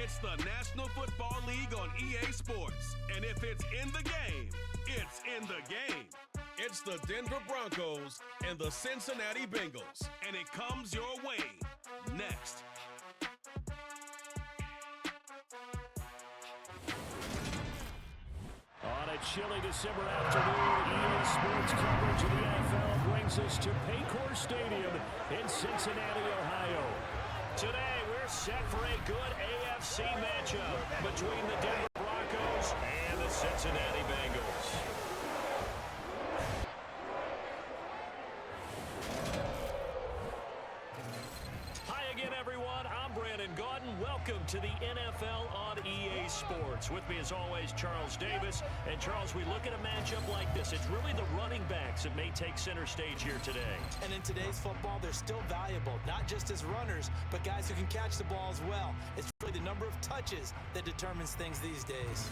It's the National Football League on EA Sports. And if it's in the game, it's in the game. It's the Denver Broncos and the Cincinnati Bengals. And it comes your way next. On a chilly December afternoon, EA Sports coverage of the NFL brings us to Paycor Stadium in Cincinnati, Ohio. Today, we're set for a good AFC matchup between the Denver Broncos and the Cincinnati Bengals. Hi again, everyone. I'm Brandon Gaudin. Welcome to the NFL on EA Sports. With me, as always, Charles Davis. And, Charles, we look at a matchup like this. It's really the running backs that may take center stage here today. And in today's football, they're still valuable, not just as runners, but guys who can catch the ball as well. It's really the number of touches that determines things these days.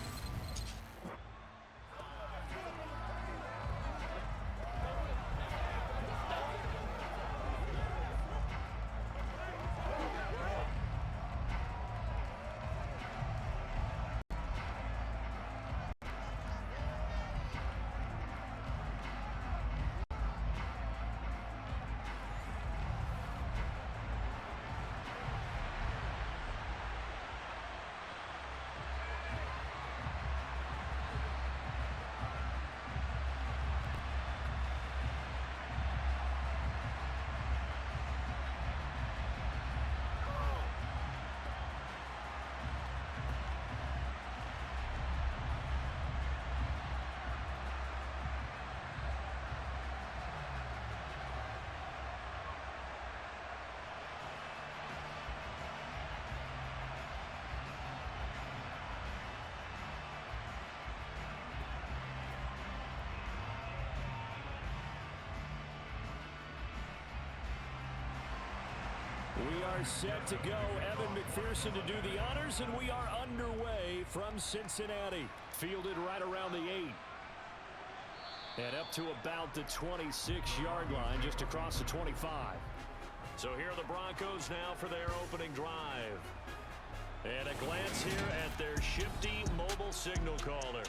We are set to go. Evan McPherson to do the honors, and we are underway from Cincinnati. Fielded right around the 8. And up to about the 26-yard line, just across the 25. So here are the Broncos now for their opening drive. And a glance here at their shifty mobile signal caller.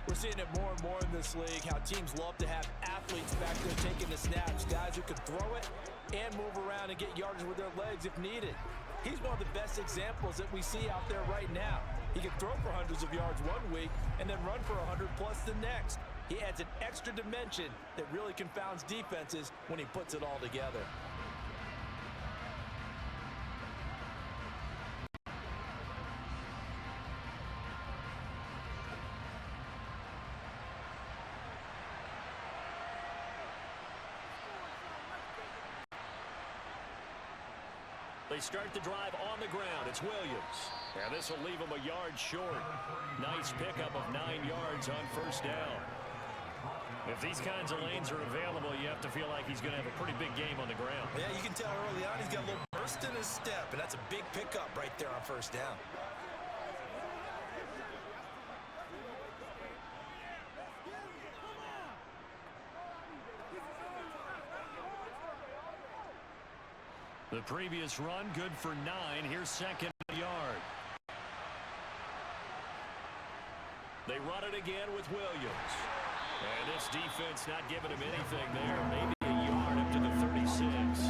We're seeing it more and more in this league, how teams love to have athletes back there taking the snaps, guys who can throw it and move around and get yardage with their legs if needed. He's one of the best examples that we see out there right now. He can throw for hundreds of yards one week and then run for 100 plus the next. He adds an extra dimension that really confounds defenses when he puts it all together. They start the drive on the ground. It's Williams. And this will leave him a yard short. Nice pickup of 9 yards on first down. If these kinds of lanes are available, you have to feel like he's going to have a pretty big game on the ground. Yeah, you can tell early on he's got a little burst in his step, and that's a big pickup right there on first down. The previous run, good for 9. Here's second yard. They run it again with Williams. And this defense not giving him anything there. Maybe a yard up to the 36.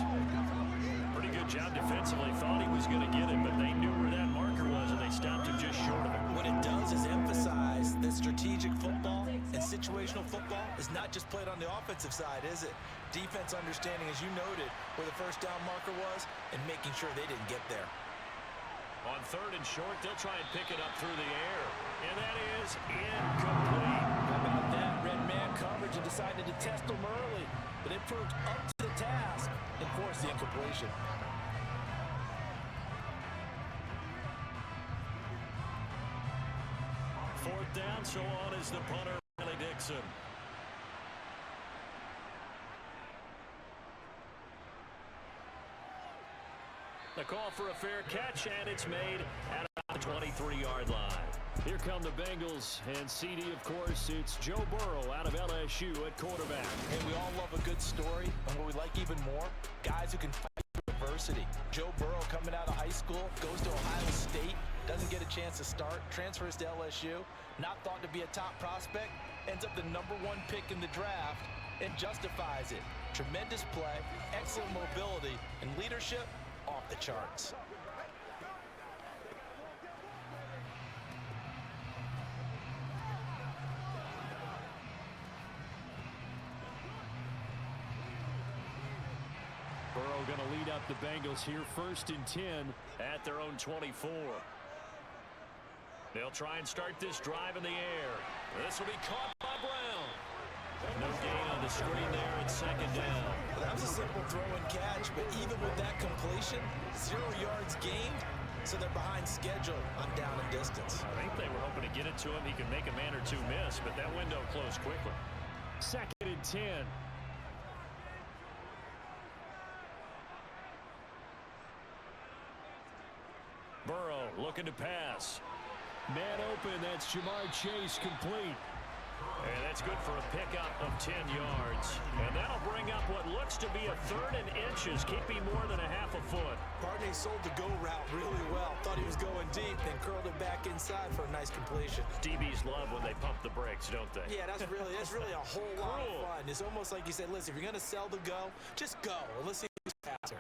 Pretty good job defensively. Thought he was going to get it, but they knew where that marker was, and they stopped him just short of it. What it does is emphasize that strategic football and situational football is not just played on the offensive side, is it? Defense understanding, as you noted, where the first down marker was and making sure they didn't get there. On third and short, they'll try and pick it up through the air. And that is incomplete. How about that? Red man coverage and decided to test them early. But it proved up to the task and forced the incompletion. Fourth down, so on is the punter, Riley Dixon. The call for a fair catch, and it's made at the 23-yard line. Here come the Bengals, and CD, of course, it's Joe Burrow out of LSU at quarterback. And we all love a good story, and what we like even more, guys who can fight through adversity. Joe Burrow coming out of high school, goes to Ohio State, doesn't get a chance to start, transfers to LSU, not thought to be a top prospect, ends up the #1 pick in the draft, and justifies it. Tremendous play, excellent mobility, and leadership off the charts. Burrow going to lead up the Bengals here, 1st and 10 at their own 24. They'll try and start this drive in the air. This will be caught by Brown. No gain on the screen there at 2nd down. Well, that was a simple throw and catch, but even with that completion, 0 yards gained, so they're behind schedule on down and distance. I think they were hoping to get it to him. He could make a man or two miss, but that window closed quickly. 2nd and 10. Burrow looking to pass. Man open, that's Jamar Chase, complete. And that's good for a pickup of 10 yards. And that'll bring up what looks to be a 3rd and inches, keeping more than a half a foot. Barney sold the go route really well. Thought he was going deep, then curled it back inside for a nice completion. DBs love when they pump the brakes, don't they? Yeah, that's really a whole lot of fun. It's almost like you said, listen, if you're going to sell the go, just go. Well, let's see who's faster.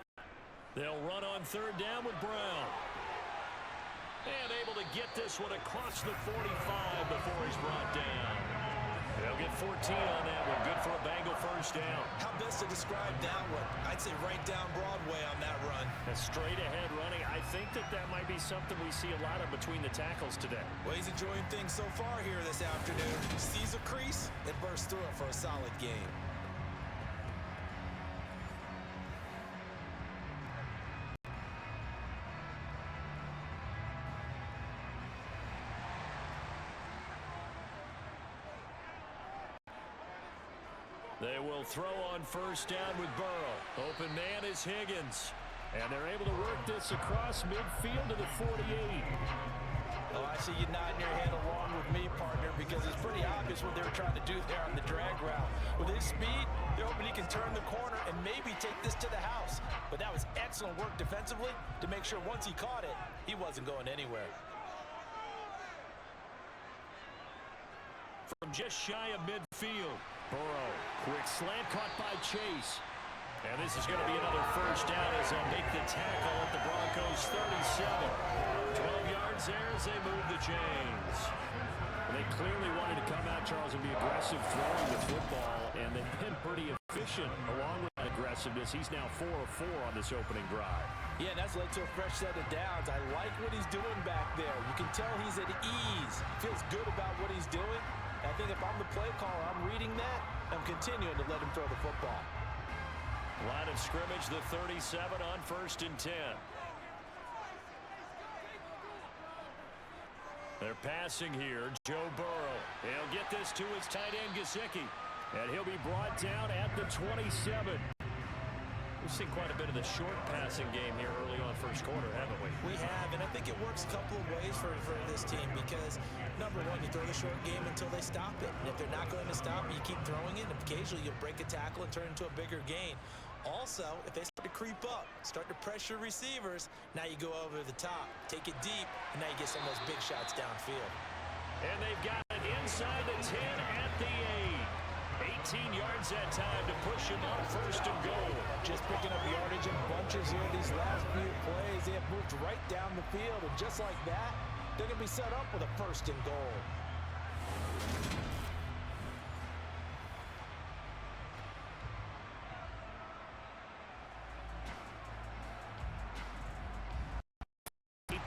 They'll run on 3rd down with Brown. And able to get this one across the 45 before he's brought down. They'll get 14 on that one. Good for a Bengal 1st down. How best to describe that one? I'd say right down Broadway on that run. A straight ahead running. I think that might be something we see a lot of between the tackles today. Well, he's enjoying things so far here this afternoon. Sees a crease and bursts through it for a solid game. They will throw on 1st down with Burrow. Open man is Higgins. And they're able to work this across midfield to the 48. Oh, I see you nodding your head along with me, partner, because it's pretty obvious what they were trying to do there on the drag route. With his speed, they're hoping he can turn the corner and maybe take this to the house. But that was excellent work defensively to make sure once he caught it, he wasn't going anywhere. From just shy of midfield, Burrow, quick slant caught by Chase. And this is going to be another 1st down as they'll make the tackle at the Broncos 37. 12 yards there as they move the chains. They clearly wanted to come out, Charles, and be aggressive throwing the football, and they've been pretty efficient along with that aggressiveness. He's now 4 of 4 on this opening drive. Yeah, and that's led to a fresh set of downs. I like what he's doing back there. You can tell he's at ease. Feels good about what he's doing. I think if I'm the play caller, I'm reading that, I'm continuing to let him throw the football. Line of scrimmage, the 37 on 1st and 10. They're passing here. Joe Burrow. He'll get this to his tight end, Gesicki. And he'll be brought down at the 27. We've seen quite a bit of the short passing game here early on 1st quarter, haven't we? We have, and I think it works a couple of ways for this team because, number one, you throw the short game until they stop it. And if they're not going to stop it, you keep throwing it, and occasionally you'll break a tackle and turn it into a bigger gain. Also, if they start to creep up, start to pressure receivers, now you go over the top, take it deep, and now you get some of those big shots downfield. And they've got it inside the 10 at the 8. 18 yards that time to push him on 1st and goal. Just picking up yardage in bunches here these last few plays. They have moved right down the field, and just like that, they're going to be set up with a 1st and goal.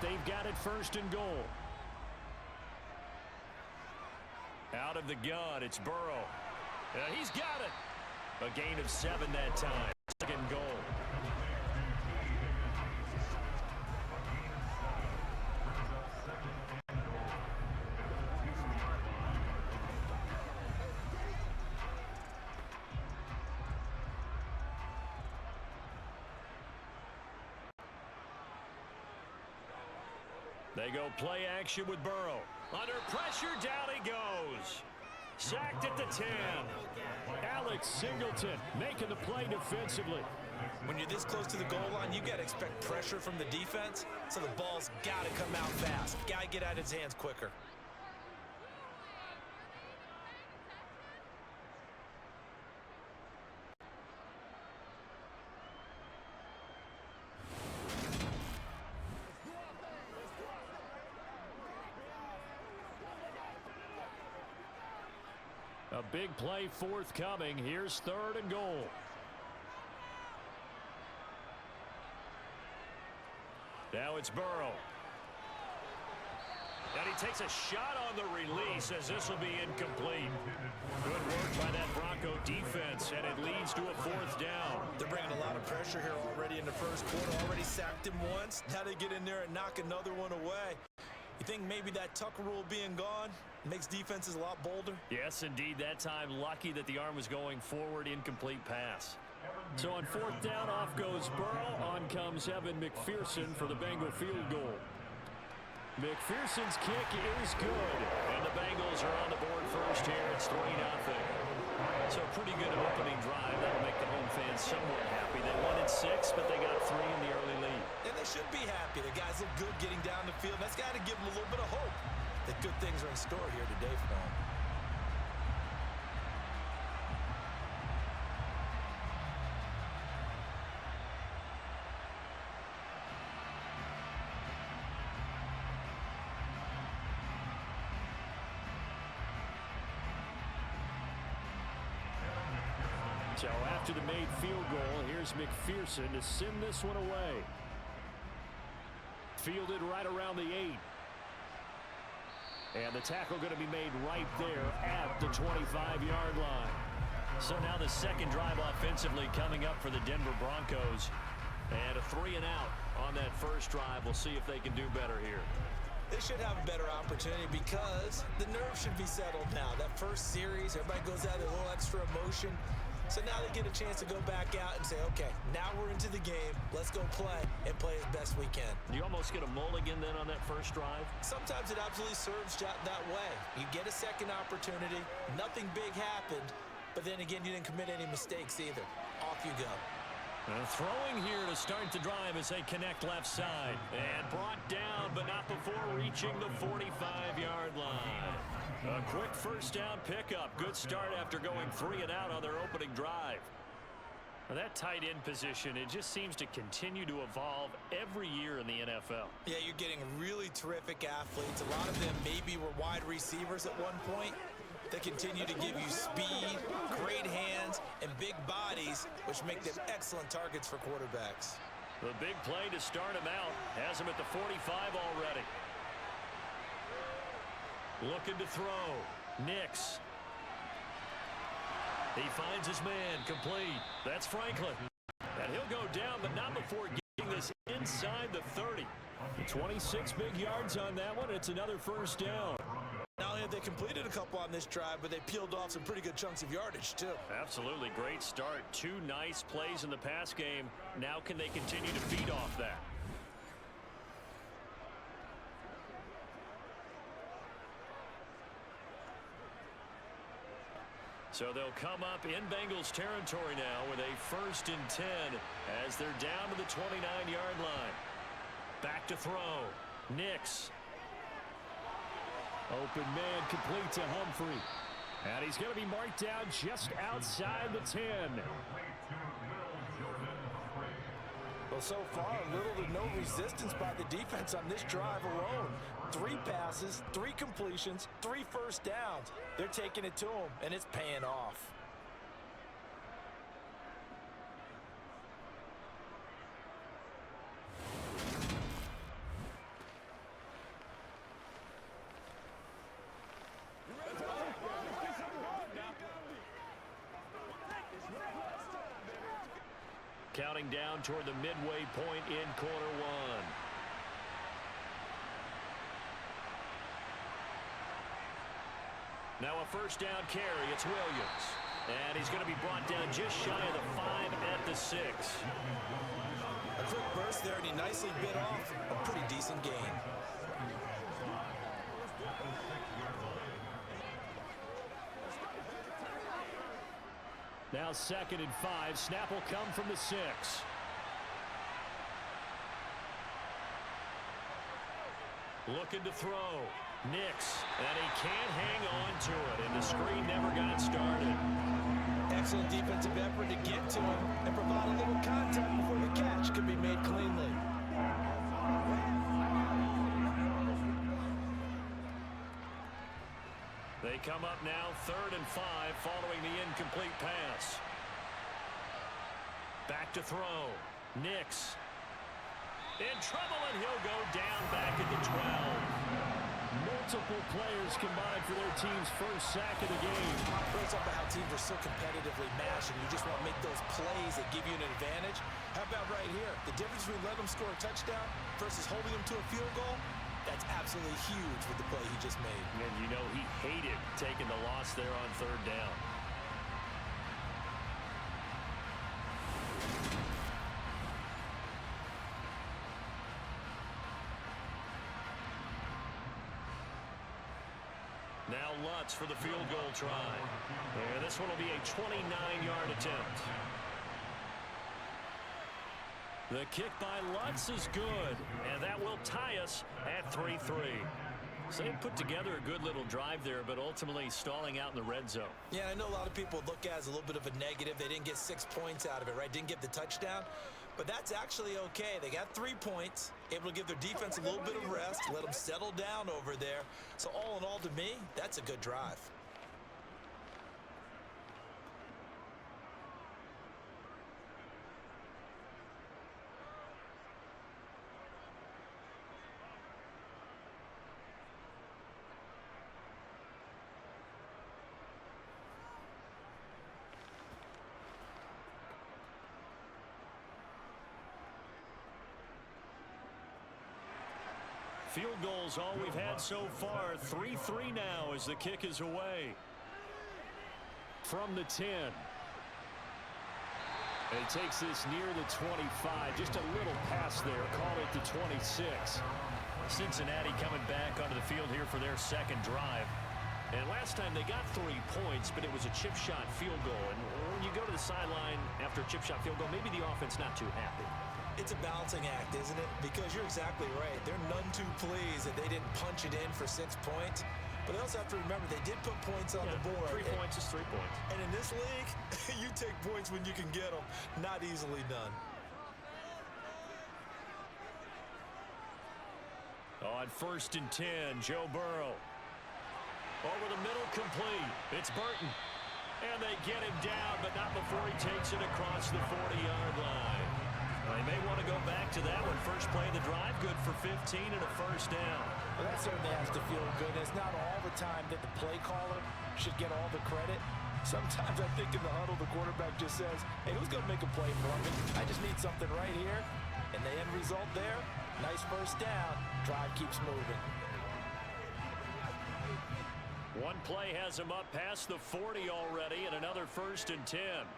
They've got it 1st and goal. Out of the gun, it's Burrow. He's got it. A gain of 7 that time. 2nd goal. They go play action with Burrow. Under pressure, down he goes. Sacked at the 10. Alex It's Singleton making the play defensively. When you're this close to the goal line, you got to expect pressure from the defense, so the ball's got to come out fast. Got to get out of his hands quicker. A big play forthcoming. Here's 3rd and goal. Now it's Burrow. And he takes a shot on the release as this will be incomplete. Good work by that Bronco defense, and it leads to a 4th down. They're bringing a lot of pressure here already in the first quarter. Already sacked him once. Now they get in there and knock another one away. You think maybe that Tucker rule being gone makes defenses a lot bolder? Yes, indeed. That time, lucky that the arm was going forward. Incomplete pass. So on 4th down, off goes Burrow. On comes Evan McPherson for the Bengal field goal. McPherson's kick is good. And the Bengals are on the board first here. It's 3-0. So a pretty good opening drive. That'll make the home fans somewhat happy. They wanted 6, but they got 3 in the early lead. And they should be happy. The guys look good getting down the field. That's got to give them a little bit of hope that good things are in store here today for them. So after the made field goal, here's McPherson to send this one away. Fielded right around the 8. And the tackle going to be made right there at the 25-yard line. So now the second drive offensively coming up for the Denver Broncos. And a 3-and-out on that first drive. We'll see if they can do better here. They should have a better opportunity because the nerves should be settled now. That first series, everybody goes out with a little extra emotion. So now they get a chance to go back out and say, okay, now we're into the game. Let's go play and play as best we can. You almost get a mulligan then on that first drive? Sometimes it absolutely serves that way. You get a second opportunity. Nothing big happened. But then again, you didn't commit any mistakes either. Off you go. Throwing here to start the drive as they connect left side. And brought down, but not before reaching the 45-yard line. A quick first down pickup. Good start after going 3-and-out on their opening drive. Now that tight end position, it just seems to continue to evolve every year in the NFL. Yeah, you're getting really terrific athletes. A lot of them maybe were wide receivers at one point. They continue to give you speed, great hands, and big bodies, which make them excellent targets for quarterbacks. The big play to start him out has him at the 45 already. Looking to throw. Nix. He finds his man complete. That's Franklin. And he'll go down, but not before getting this inside the 30. 26 big yards on that one. It's another first down. Not only have they completed a couple on this drive, but they peeled off some pretty good chunks of yardage, too. Absolutely. Great start. 2 nice plays in the pass game. Now can they continue to feed off that? So they'll come up in Bengals territory now with a 1st and 10 as they're down to the 29-yard line. Back to throw. Nix. Open man complete to Humphrey. And he's going to be marked down just outside the 10. Well, so far, little to no resistance by the defense on this drive alone. 3 passes, 3 completions, 3 first downs. They're taking it to them, and it's paying off. Counting down toward the midway point in quarter 1. Now a first down carry. It's Williams. And he's going to be brought down just shy of the 5 at the 6. A quick burst there, and he nicely bit off a pretty decent gain. Now 2nd and 5. Snap will come from the 6. Looking to throw. Nix. And he can't hang on to it. And the screen never got started. Excellent defensive effort to get to him and provide a little contact before the catch could be made cleanly. They come up now 3rd and 5 following the incomplete pass. Back to throw. Nix. In trouble, and he'll go down back at the 12. Multiple players combined for their team's first sack of the game. It's all about how teams are so competitively matched, and you just want to make those plays that give you an advantage. How about right here? The difference between letting them score a touchdown versus holding them to a field goal, that's absolutely huge with the play he just made. And you know he hated taking the loss there on 3rd down. Now Lutz for the field goal try. And this one will be a 29-yard attempt. The kick by Lutz is good, and that will tie us at 3-3. So they put together a good little drive there, but ultimately stalling out in the red zone. Yeah, I know a lot of people look at it as a little bit of a negative. They didn't get 6 points out of it, right? Didn't get the touchdown. But that's actually okay. They got 3 points, able to give their defense a little bit of rest, let them settle down over there. So all in all, to me, that's a good drive. Field goals all we've had so far. 3-3 now as the kick is away. From the 10. And he takes this near the 25. Just a little pass there. Call it the 26. Cincinnati coming back onto the field here for their 2nd drive. And last time they got 3 points, but it was a chip shot field goal. And when you go to the sideline after a chip shot field goal, maybe the offense not too happy. It's a balancing act, isn't it? Because you're exactly right. They're none too pleased that they didn't punch it in for 6 points. But they also have to remember they did put points on the board. 3 points is 3 points. And in this league, you take points when you can get them. Not easily done. On 1st and 10, Joe Burrow. Over the middle, complete. It's Burton. And they get him down, but not before he takes it across the 40-yard line. They may want to go back to that one. First play of the drive, good for 15 and a 1st down. Well, that certainly has to feel good. It's not all the time that the play caller should get all the credit. Sometimes I think in the huddle, the quarterback just says, hey, who's going to make a play for me? I just need something right here. And the end result there, nice 1st down. Drive keeps moving. One play has him up past the 40 already, and another 1st and 10.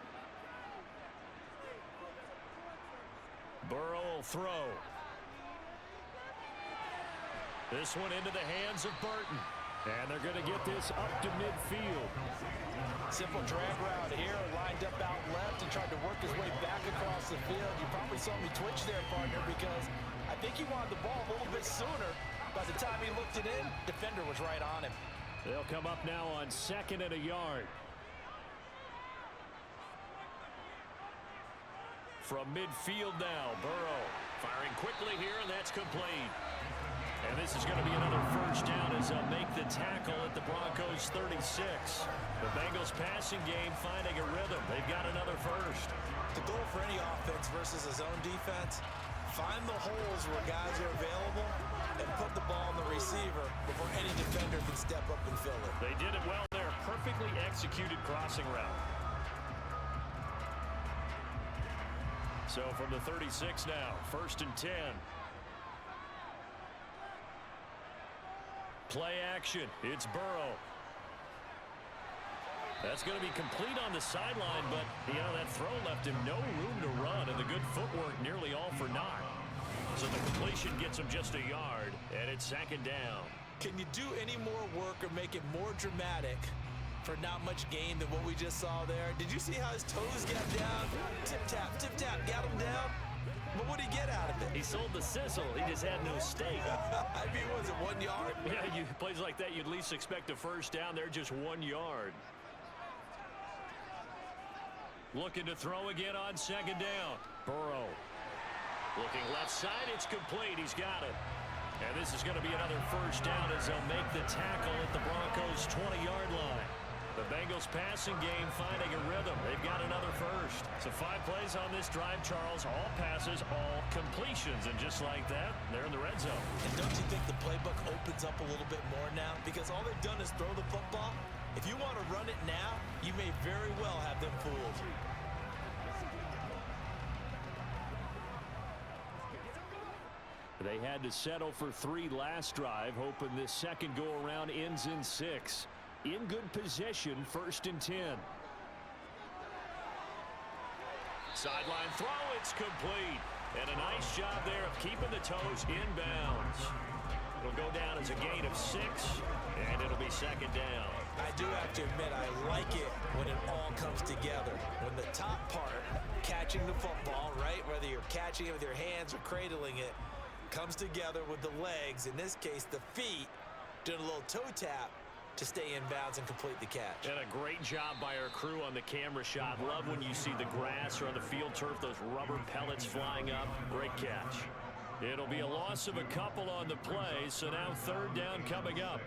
Burrow will throw. This one into the hands of Burton. And they're going to get this up to midfield. Simple drag route here, lined up out left and tried to work his way back across the field. You probably saw me twitch there, partner, because I think he wanted the ball a little bit sooner. By the time he looked it in, defender was right on him. They'll come up now on 2nd and a yard. From midfield now, Burrow firing quickly here, and that's complete. And this is going to be another 1st down as they'll make the tackle at the Broncos' 36. The Bengals passing game finding a rhythm. They've got another 1st. The goal for any offense versus a zone defense, find the holes where guys are available and put the ball on the receiver before any defender can step up and fill it. They did it well there. Perfectly executed crossing route. So from the 36 now, 1st and 10. Play action. It's Burrow. That's going to be complete on the sideline, but, you know, that throw left him no room to run, and the good footwork nearly all for naught. So the completion gets him just a yard, and it's 2nd down. Can you do any more work or make it more dramatic for not much gain than what we just saw there. Did you see how his toes got down? Tip-tap, got him down. But what did he get out of it? He sold the sizzle. He just had no steak. I mean, was it 1 yard? Yeah, plays like that, you'd at least expect a first down. They're just 1 yard. Looking to throw again on second down. Burrow. Looking left side, it's complete. He's got it. And this is going to be another first down as they'll make the tackle at the Broncos' 20-yard line. The Bengals passing game finding a rhythm. They've got another first. So 5 plays on this drive, Charles. All passes, all completions. And just like that, they're in the red zone. And don't you think the playbook opens up a little bit more now? Because all they've done is throw the football. If you want to run it now, you may very well have them fooled. They had to settle for 3 last drive, hoping this second go-around ends in 6. In good position, 1st and 10. Sideline throw, it's complete. And a nice job there of keeping the toes in bounds. It'll go down as a gain of 6, and it'll be second down. I do have to admit, I like it when it all comes together. When the top part, catching the football, right, whether you're catching it with your hands or cradling it, comes together with the legs, in this case the feet, doing a little toe tap to stay in bounds and complete the catch. And a great job by our crew on the camera shot. Love when you see the grass or on the field turf, those rubber pellets flying up. Great catch. It'll be a loss of a couple on the play, so now 3rd down coming up.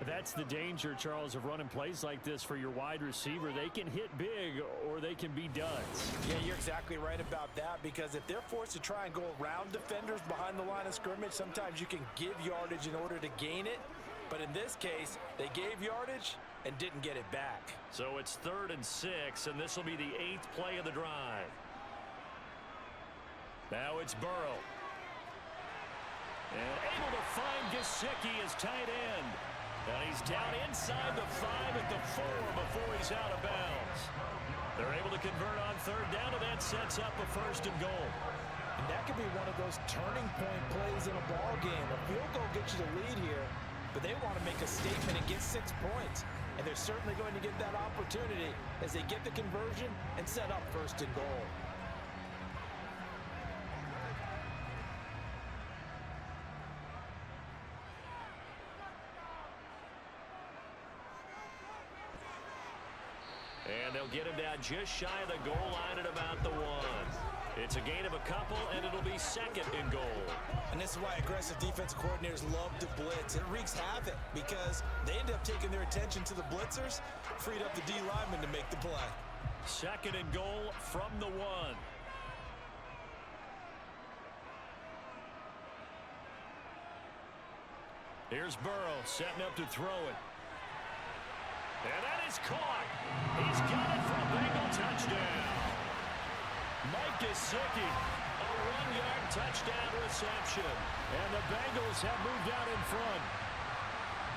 That's the danger, Charles, of running plays like this for your wide receiver. They can hit big or they can be duds. Yeah, you're exactly right about that, because if they're forced to try and go around defenders behind the line of scrimmage, sometimes you can give yardage in order to gain it. But in this case, they gave yardage and didn't get it back. So it's 3rd and 6, and this will be the 8th play of the drive. Now it's Burrow. And able to find Gesicki as tight end. And he's down inside the 5 at the 4 before he's out of bounds. They're able to convert on 3rd down, and that sets up a 1st and goal. And that could be one of those turning point plays in a ball game. A field goal gets you the lead here, but they want to make a statement and get 6 points. And they're certainly going to get that opportunity as they get the conversion and set up 1st and goal. And they'll get him down just shy of the goal line at about the 1. It's a gain of a couple, and it'll be 2nd and goal. And this is why aggressive defensive coordinators love to blitz. It wreaks havoc because they end up taking their attention to the blitzers, freed up the D lineman to make the play. 2nd and goal from the 1. Here's Burrow setting up to throw it. And that is caught. He's got it for a Bengal touchdown. Mike Gesicki, a 1-yard touchdown reception. And the Bengals have moved out in front.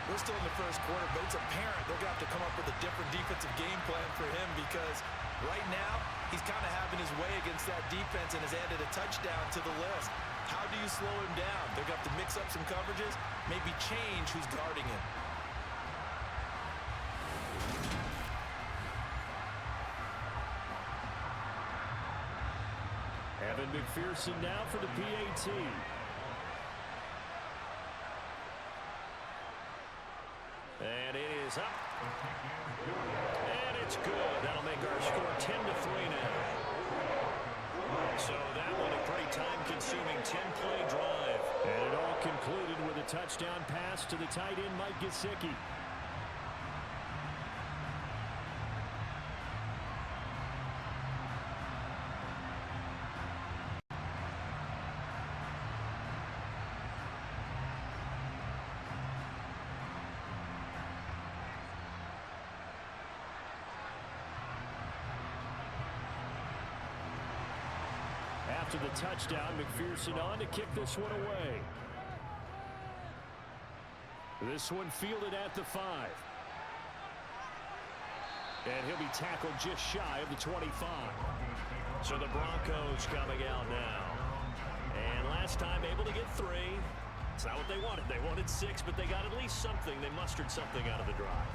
We're still in the 1st quarter, but it's apparent they're going to have to come up with a different defensive game plan for him, because right now he's kind of having his way against that defense and has added a touchdown to the list. How do you slow him down? They're going to have to mix up some coverages, maybe change who's guarding him. Evan McPherson now for the PAT. And it is up. And it's good. That'll make our score 10-3 now. So that one a pretty time-consuming 10-play drive. And it all concluded with a touchdown pass to the tight end, Mike Gesicki. After the touchdown, McPherson on to kick this one away. This one fielded at the 5. And he'll be tackled just shy of the 25. So the Broncos coming out now. And last time able to get 3. It's not what they wanted. They wanted 6, but they got at least something. They mustered something out of the drive.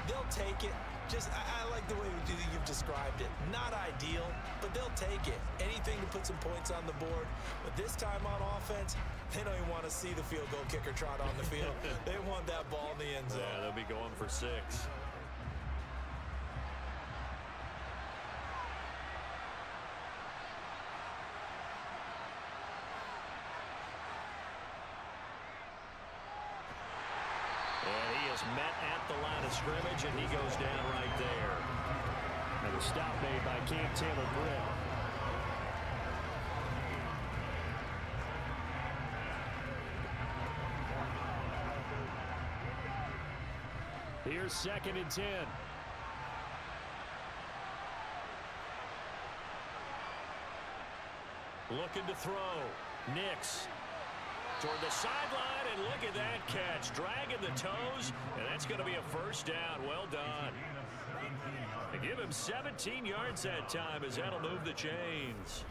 They'll take it. I like the way you've described it. Not ideal, but they'll take it. Anything to put some points on the board. But this time on offense, they don't even want to see the field goal kicker trot on the field. They want that ball in the end zone. Yeah, they'll be going for 6. And he is met at the line of scrimmage, and he goes down right there. And a stop made by Cam Taylor-Britt. Here's 2nd and 10. Looking to throw. Nix toward the sideline, and look at that catch. Dragging the toes, and that's going to be a first down. Well done. They give him 17 yards that time, as that'll move the chains.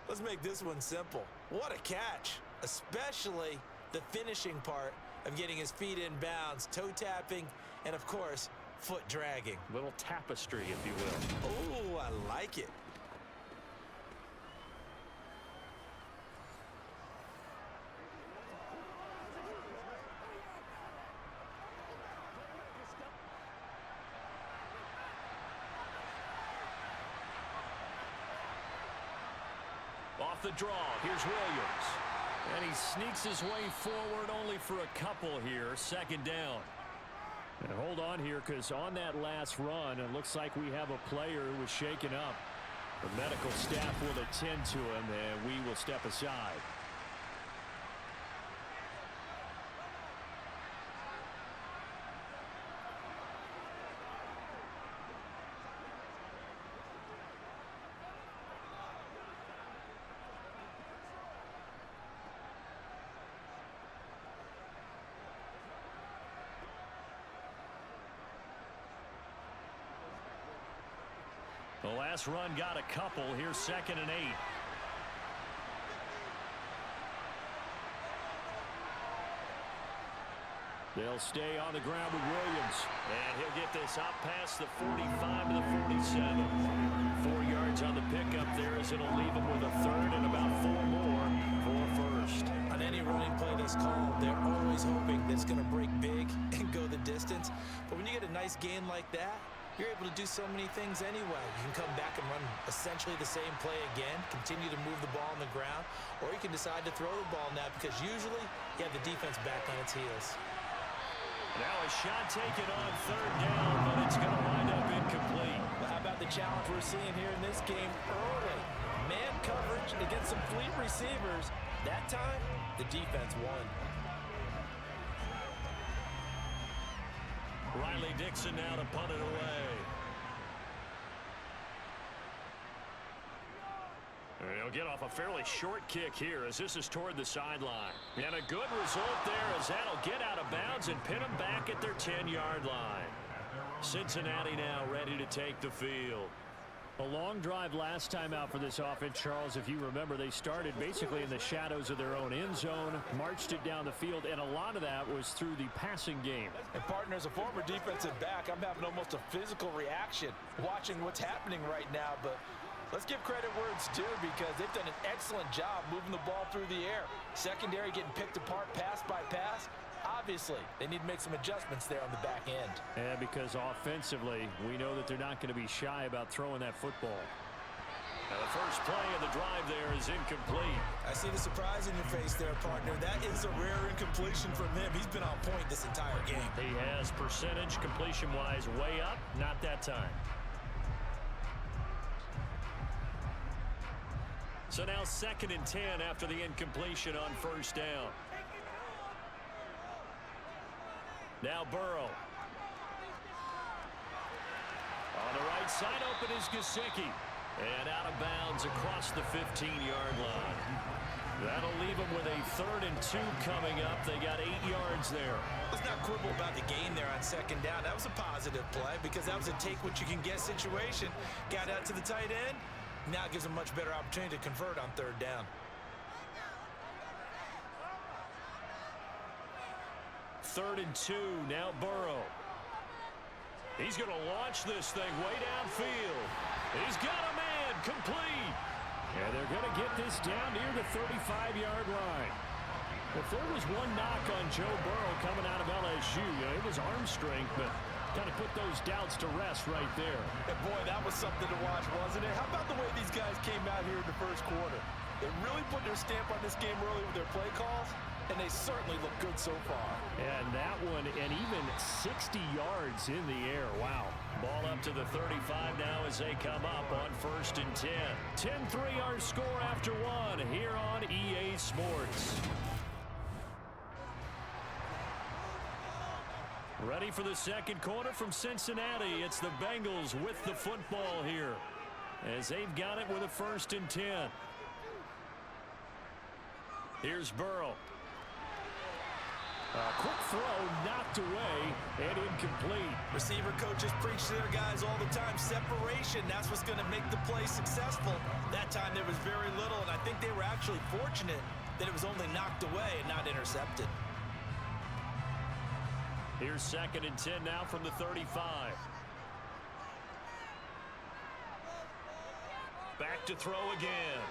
Let's make this one simple. What a catch, especially the finishing part of getting his feet in bounds, toe tapping, and of course, foot dragging. Little tapestry, if you will. Oh, I like it. Off the draw, here's Williams. And he sneaks his way forward only for a couple here. 2nd down. And hold on here, because on that last run, it looks like we have a player who was shaken up. The medical staff will attend to him, and we will step aside. The last run got a couple. Here's 2nd and 8. They'll stay on the ground with Williams. And he'll get this out past the 45 to the 47. 4 yards on the pickup there, as it'll leave him with a 3rd and about 4 more for 1st. On any running play that's called, they're always hoping that it's going to break big and go the distance. But when you get a nice gain like that, you're able to do so many things anyway. You can come back and run essentially the same play again, continue to move the ball on the ground, or you can decide to throw the ball now, because usually you have the defense back on its heels. Now a shot taken on 3rd down, but it's going to wind up incomplete. Well, how about the challenge we're seeing here in this game early? Man coverage against some fleet receivers. That time, the defense won. Riley Dixon now to punt it away. And he'll get off a fairly short kick here, as this is toward the sideline. And a good result there, as that'll get out of bounds and pin them back at their 10-yard line. Cincinnati now ready to take the field. A long drive last time out for this offense, Charles. If you remember, they started basically in the shadows of their own end zone, marched it down the field, and a lot of that was through the passing game. And partner, as a former defensive back, I'm having almost a physical reaction watching what's happening right now. But let's give credit where it's due, because they've done an excellent job moving the ball through the air. Secondary getting picked apart pass by pass. Obviously, they need to make some adjustments there on the back end. And because offensively, we know that they're not going to be shy about throwing that football. Now the first play of the drive there is incomplete. I see the surprise in your face there, partner. That is a rare incompletion from him. He's been on point this entire game. He has percentage completion-wise way up, not that time. So now 2nd and 10 after the incompletion on 1st down. Now Burrow. On the right side, open is Gesicki. And out of bounds across the 15-yard line. That'll leave them with a 3rd and 2 coming up. They got 8 yards there. Let's not quibble about the gain there on 2nd down. That was a positive play, because that was a take-what-you-can-get situation. Got out to the tight end. Now it gives them a much better opportunity to convert on 3rd down. 3rd and 2, now Burrow. He's going to launch this thing way downfield. He's got a man, complete. And they're going to get this down near the 35-yard line. If there was one knock on Joe Burrow coming out of LSU, it was arm strength, but kind of put those doubts to rest right there. And boy, that was something to watch, wasn't it? How about the way these guys came out here in the first quarter? They really put their stamp on this game early with their play calls, and they certainly look good so far. And that one, and even 60 yards in the air. Wow. Ball up to the 35 now as they come up on 1st and 10. 10-3 our score after one here on EA Sports. Ready for the second quarter from Cincinnati. It's the Bengals with the football here as they've got it with a 1st and 10. Here's Burrow. A quick throw knocked away and incomplete. Receiver coaches preach to their guys all the time. Separation, that's what's going to make the play successful. That time there was very little, and I think they were actually fortunate that it was only knocked away and not intercepted. Here's 2nd and 10 now from the 35. Back to throw again.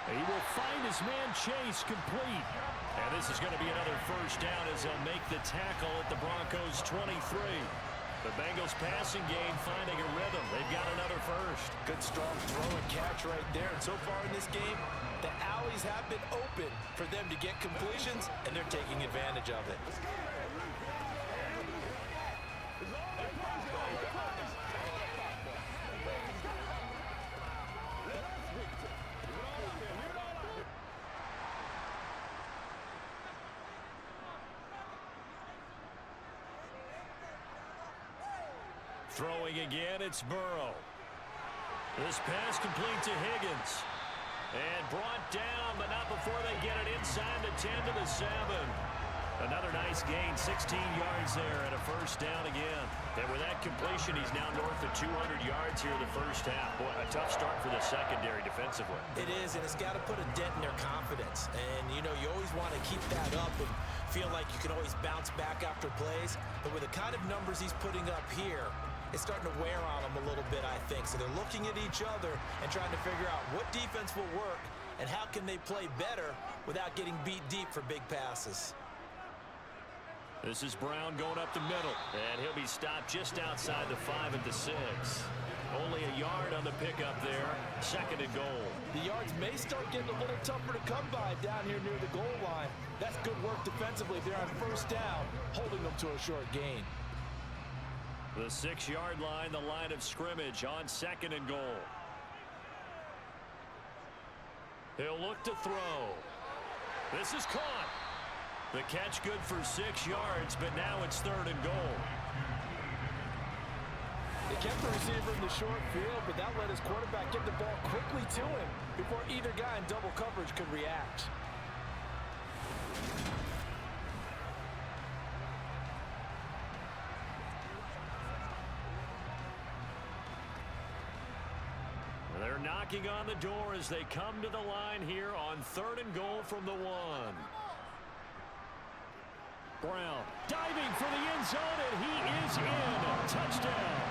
He will find his man Chase complete. And this is going to be another 1st down as they'll make the tackle at the Broncos 23. The Bengals passing game finding a rhythm. They've got another 1st. Good strong throw and catch right there. And so far in this game, the alleys have been open for them to get completions, and they're taking advantage of it. Throwing again, it's Burrow. This pass complete to Higgins. And brought down, but not before they get it inside the 10 to the 7. Another nice gain, 16 yards there, and a 1st down again. And with that completion, he's now north of 200 yards here in the 1st half. Boy, a tough start for the secondary defensively. It is, and it's got to put a dent in their confidence. And, you know, you always want to keep that up and feel like you can always bounce back after plays. But with the kind of numbers he's putting up here, it's starting to wear on them a little bit, I think. So they're looking at each other and trying to figure out what defense will work and how can they play better without getting beat deep for big passes. This is Brown going up the middle, and he'll be stopped just outside the 5 at the 6. Only a yard on the pickup there. 2nd and goal. The yards may start getting a little tougher to come by down here near the goal line. That's good work defensively. They're on 1st down, holding them to a short gain. The 6-yard line, the line of scrimmage on 2nd and goal. He'll look to throw. This is caught. The catch good for 6 yards, but now it's 3rd and goal. They kept the receiver in the short field, but that let his quarterback get the ball quickly to him before either guy in double coverage could react. They're knocking on the door as they come to the line here on 3rd and goal from the 1. Brown diving for the end zone, and he is in. Touchdown.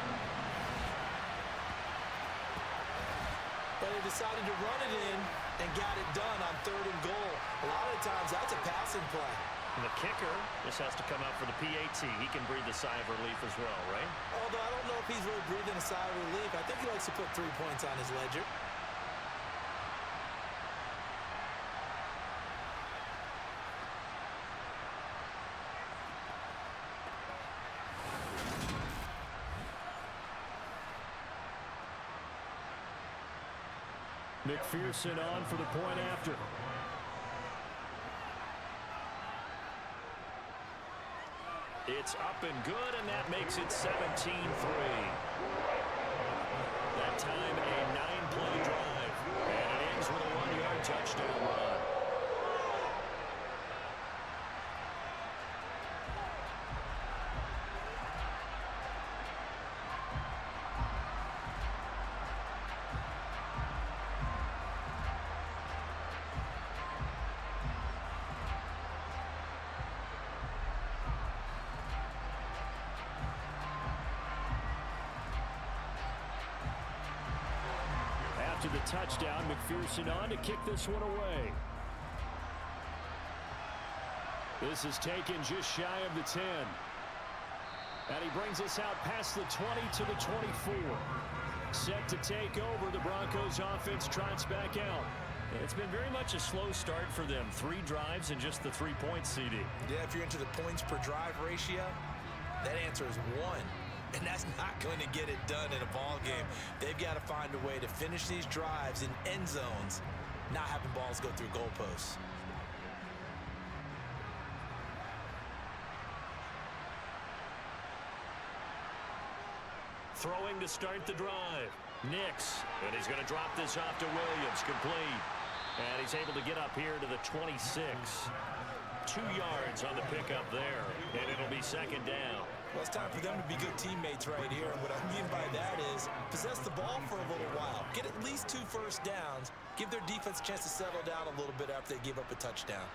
But he decided to run it in and got it done on 3rd and goal. A lot of times that's a passing play. And the kicker just has to come out for the PAT. He can breathe a sigh of relief as well, right? Although I don't know if he's really breathing a sigh of relief. I think he likes to put 3 points on his ledger. McPherson on for the point after. It's up and good, and that makes it 17-3. That time a 9-play drive, and it ends with a 1-yard touchdown run. after the touchdown. McPherson on to kick this one away. This is taken just shy of the 10. And he brings us out past the 20 to the 24. Set to take over. The Broncos offense trots back out. It's been very much a slow start for them. 3 drives and just the 3 points, CD. Yeah, if you're into the points per drive ratio, that answer is 1. And that's not going to get it done in a ball game. They've got to find a way to finish these drives in end zones, not having balls go through goalposts. Throwing to start the drive. Nix. And he's going to drop this off to Williams. Complete. And he's able to get up here to the 26. 2 yards on the pickup there. And it'll be second down. Well, it's time for them to be good teammates right here. And what I mean by that is possess the ball for a little while. Get at least 2 first downs. Give their defense a chance to settle down a little bit after they give up a touchdown.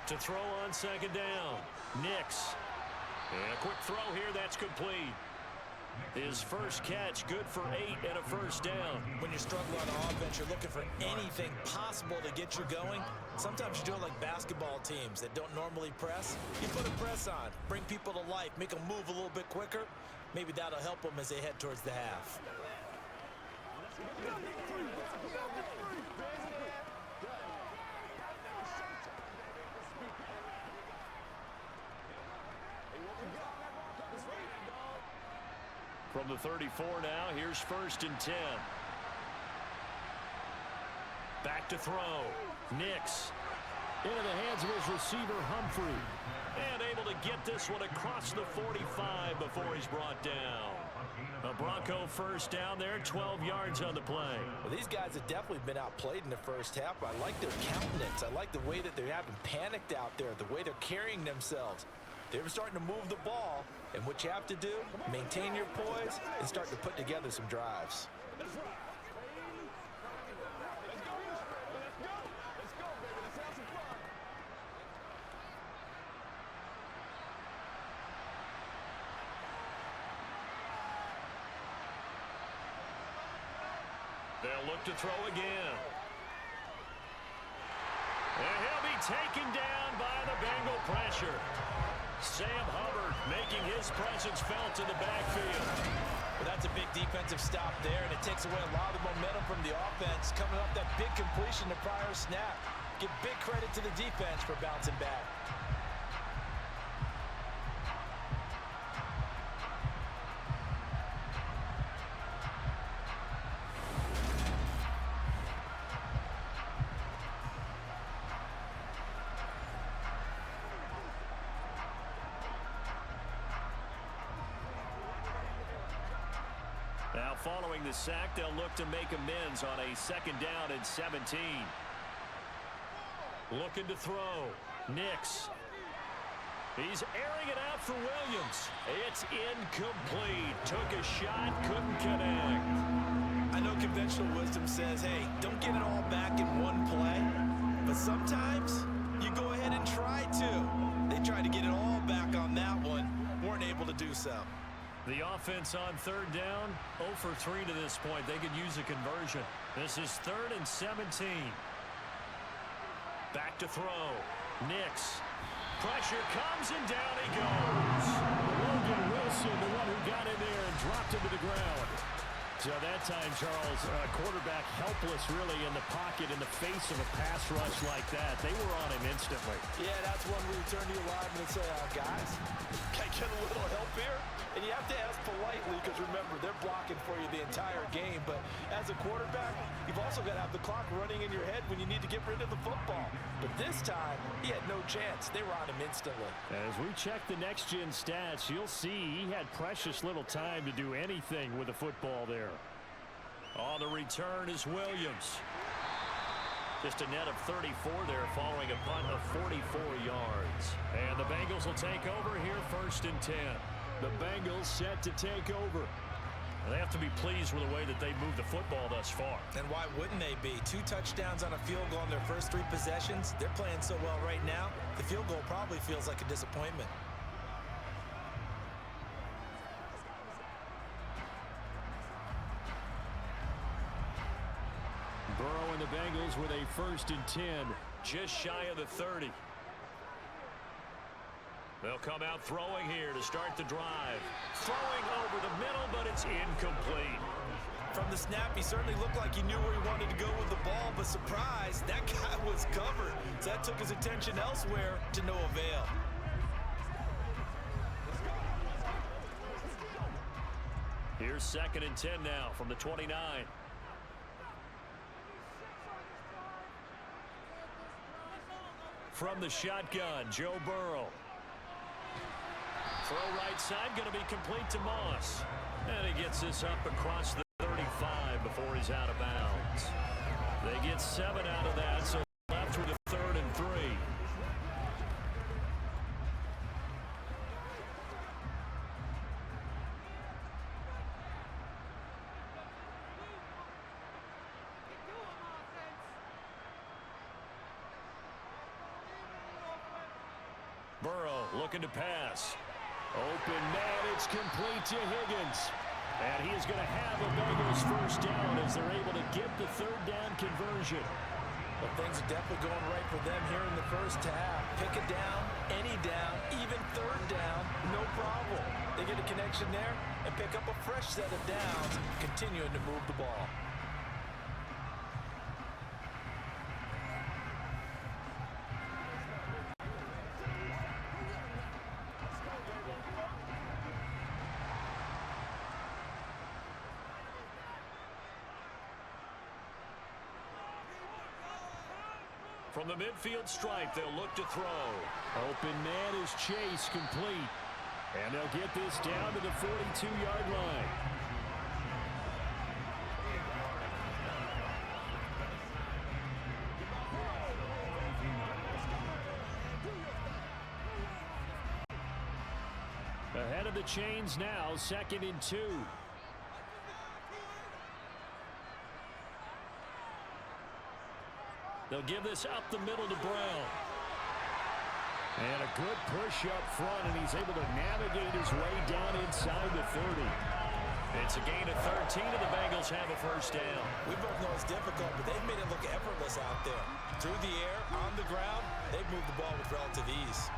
To throw on second down. Nix. And a quick throw here. That's complete. His first catch, good for 8 and a first down. When you're struggling on offense, you're looking for anything possible to get you going. Sometimes you do it like basketball teams that don't normally press. You put a press on, bring people to life, make them move a little bit quicker. Maybe that'll help them as they head towards the half. From the 34 now, here's 1st and 10. Back to throw. Nix. Into the hands of his receiver, Humphrey. And able to get this one across the 45 before he's brought down. A Bronco first down there, 12 yards on the play. Well, these guys have definitely been outplayed in the first half. I like their countenance. I like the way that they haven't panicked out there, the way they're carrying themselves. They're starting to move the ball, and what you have to do, maintain your poise and start to put together some drives. They'll look to throw again. And he'll be taken down by the Bengal pressure. Sam Hubbard making his presence felt in the backfield. Well, that's a big defensive stop there, and it takes away a lot of the momentum from the offense. Coming up that big completion the prior snap. Give big credit to the defense for bouncing back. Now following the sack, they'll look to make amends on a 2nd down and 17. Looking to throw. Nix. He's airing it out for Williams. It's incomplete. Took a shot, couldn't connect. I know conventional wisdom says, hey, don't get it all back in one play. But sometimes you go ahead and try to. They tried to get it all back on that one. Weren't able to do so. The offense on 3rd down, 0 for 3 to this point. They could use a conversion. This is 3rd and 17. Back to throw. Nix. Pressure comes and down he goes. Logan Wilson, the one who got in there and dropped him to the ground. So that time, Charles, quarterback helpless really in the pocket in the face of a pass rush like that. They were on him instantly. Yeah, that's one where you turn to your lineman and say, guys, can I get a little help here? And you have to ask politely because, remember, they're blocking for you the entire game. But as a quarterback, you've also got to have the clock running in your head when you need to get rid of the football. But this time, he had no chance. They were on him instantly. As we check the next-gen stats, you'll see he had precious little time to do anything with the football there. On the return is Williams. Just a net of 34 there following a punt of 44 yards. And the Bengals will take over here 1st and 10. The Bengals set to take over. They have to be pleased with the way that they moved the football thus far. And why wouldn't they be? 2 touchdowns on a field goal in their first 3 possessions. They're playing so well right now, the field goal probably feels like a disappointment. the Bengals with a 1st and 10. Just shy of the 30. They'll come out throwing here to start the drive. Throwing over the middle, but it's incomplete. From the snap, he certainly looked like he knew where he wanted to go with the ball, but surprise, that guy was covered. So that took his attention elsewhere to no avail. Here's 2nd and 10 now from the 29. From the shotgun, Joe Burrow. Throw right side, going to be complete to Moss. And he gets this up across the 35 before he's out of bounds. They get 7 out of that, so left with a 3rd and 3. Burrow looking to pass. Open man, it's complete to Higgins. And he is going to have a Bengals 1st down as they're able to get the 3rd down conversion. Well, things are definitely going right for them here in the first half. Pick a down, any down, even 3rd down, no problem. They get a connection there and pick up a fresh set of downs, continuing to move the ball. From the midfield stripe, they'll look to throw. Open man is Chase, complete. And they'll get this down to the 42-yard line. Ahead of the chains now, 2nd and 2. They'll give this up the middle to Brown. And a good push up front, and he's able to navigate his way down inside the 30. It's a gain of 13, and the Bengals have a 1st down. We both know it's difficult, but they've made it look effortless out there. Through the air, on the ground, they've moved the ball with relative ease.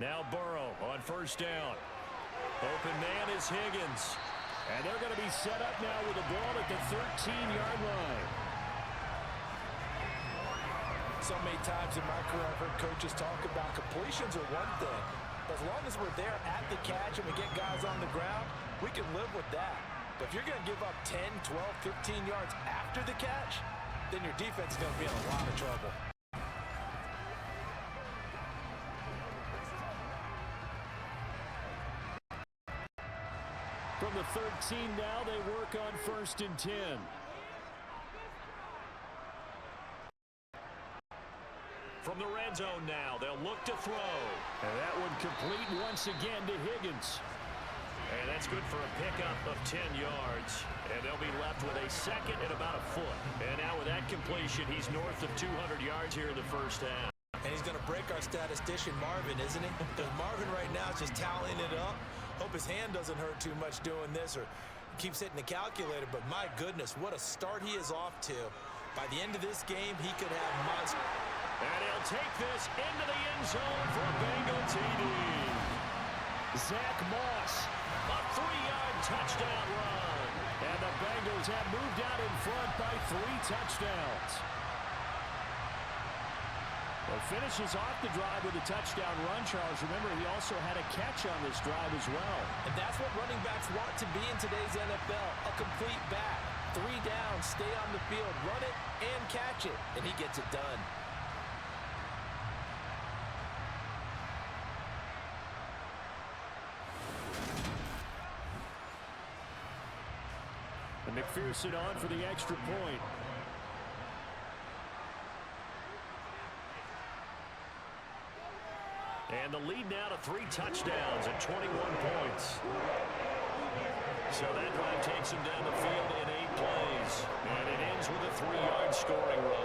Now Burrow on 1st down. Open man is Higgins. And they're going to be set up now with the ball at the 13-yard line. So many times in my career I've heard coaches talk about completions are one thing. But as long as we're there at the catch and we get guys on the ground, we can live with that. But if you're going to give up 10, 12, 15 yards after the catch, then your defense is going to be in a lot of trouble. From the 13 now, they work on 1st and 10. From the red zone now, they'll look to throw. And that one complete once again to Higgins. And that's good for a pickup of 10 yards. And they'll be left with a 2nd and about a foot. And now with that completion, he's north of 200 yards here in the 1st half. And he's going to break our statistician, Marvin, isn't he? Because Marvin right now is just tallying it up. Hope his hand doesn't hurt too much doing this or keeps hitting the calculator. But my goodness, what a start he is off to. By the end of this game, he could have monster. And he'll take this into the end zone for a Bengal TD. Zach Moss. A 3-yard touchdown run. And the Bengals have moved out in front by 3 touchdowns. Well, finishes off the drive with a touchdown run, Charles. Remember, he also had a catch on this drive as well. And that's what running backs want to be in today's NFL, a complete back. 3 down, stay on the field, run it, and catch it. And he gets it done. And McPherson on for the extra point. And the lead now to 3 touchdowns and 21 points. So that drive takes him down the field in 8 plays. And it ends with a 3-yard scoring run.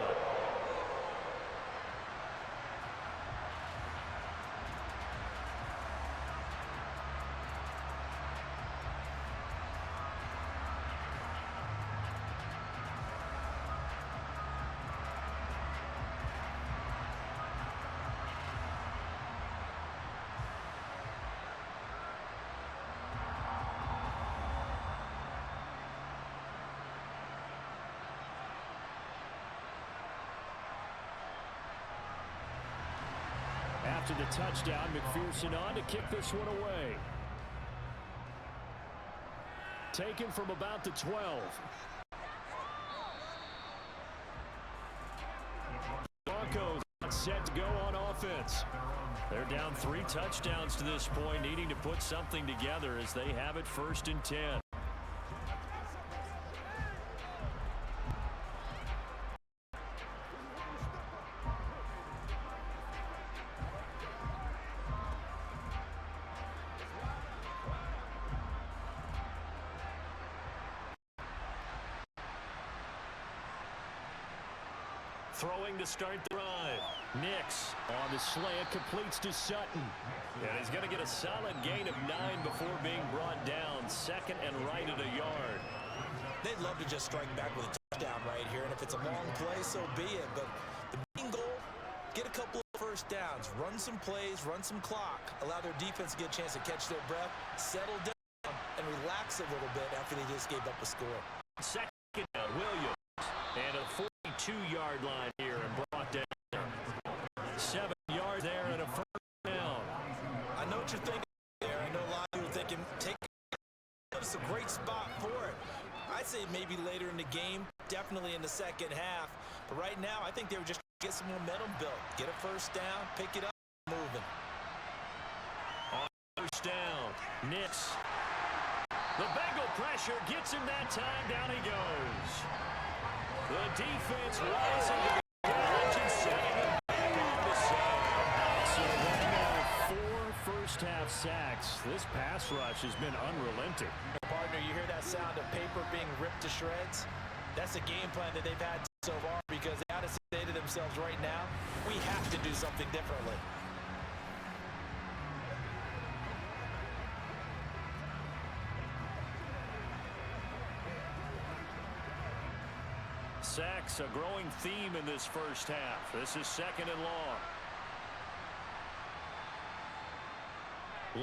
After the touchdown, McPherson on to kick this one away. Taken from about the 12. Broncos set to go on offense. They're down 3 touchdowns to this point, needing to put something together as they have it 1st and 10. Throwing to start the drive. Nix on the slant, completes to Sutton. And he's going to get a solid gain of 9 before being brought down. 2nd and right at a yard. They'd love to just strike back with a touchdown right here, and if it's a long play, so be it. But the main goal, get a couple of first downs, run some plays, run some clock, allow their defense to get a chance to catch their breath, settle down, and relax a little bit after they just gave up a score. 2nd down, Williams. And a 42-yard line here and brought down. 7 yards there and a 1st down. I know what you're thinking there. I know a lot of you are thinking, take it. It's a great spot for it. I'd say maybe later in the game, definitely in the 2nd half. But right now, I think they were just get some momentum built. Get a 1st down, pick it up, moving. On 1st down, Nix. The Bengal pressure gets him that time. Down he goes. The defense rising to the challenge and setting him back on the side. So right now, 4 first-half sacks. This pass rush has been unrelenting. Partner, you hear that sound of paper being ripped to shreds? That's a game plan that they've had so far because they got to say to themselves right now, we have to do something differently. Sacks, a growing theme in this 1st half. This is 2nd and long.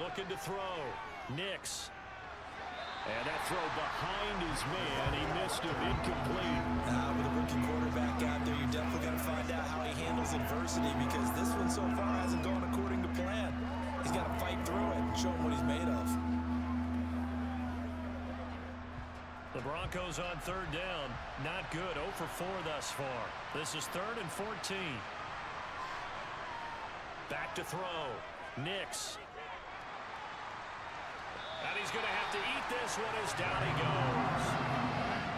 Looking to throw. Nix. And that throw behind his man. He missed him. Incomplete. With a rookie quarterback out there, you're definitely going to find out how he handles adversity because this one so far hasn't gone according to plan. He's got to fight through it and show him what he's made of. The Broncos on 3rd down. Not good. 0 for 4 thus far. This is 3rd and 14. Back to throw. Nix. And he's going to have to eat this one as down he goes.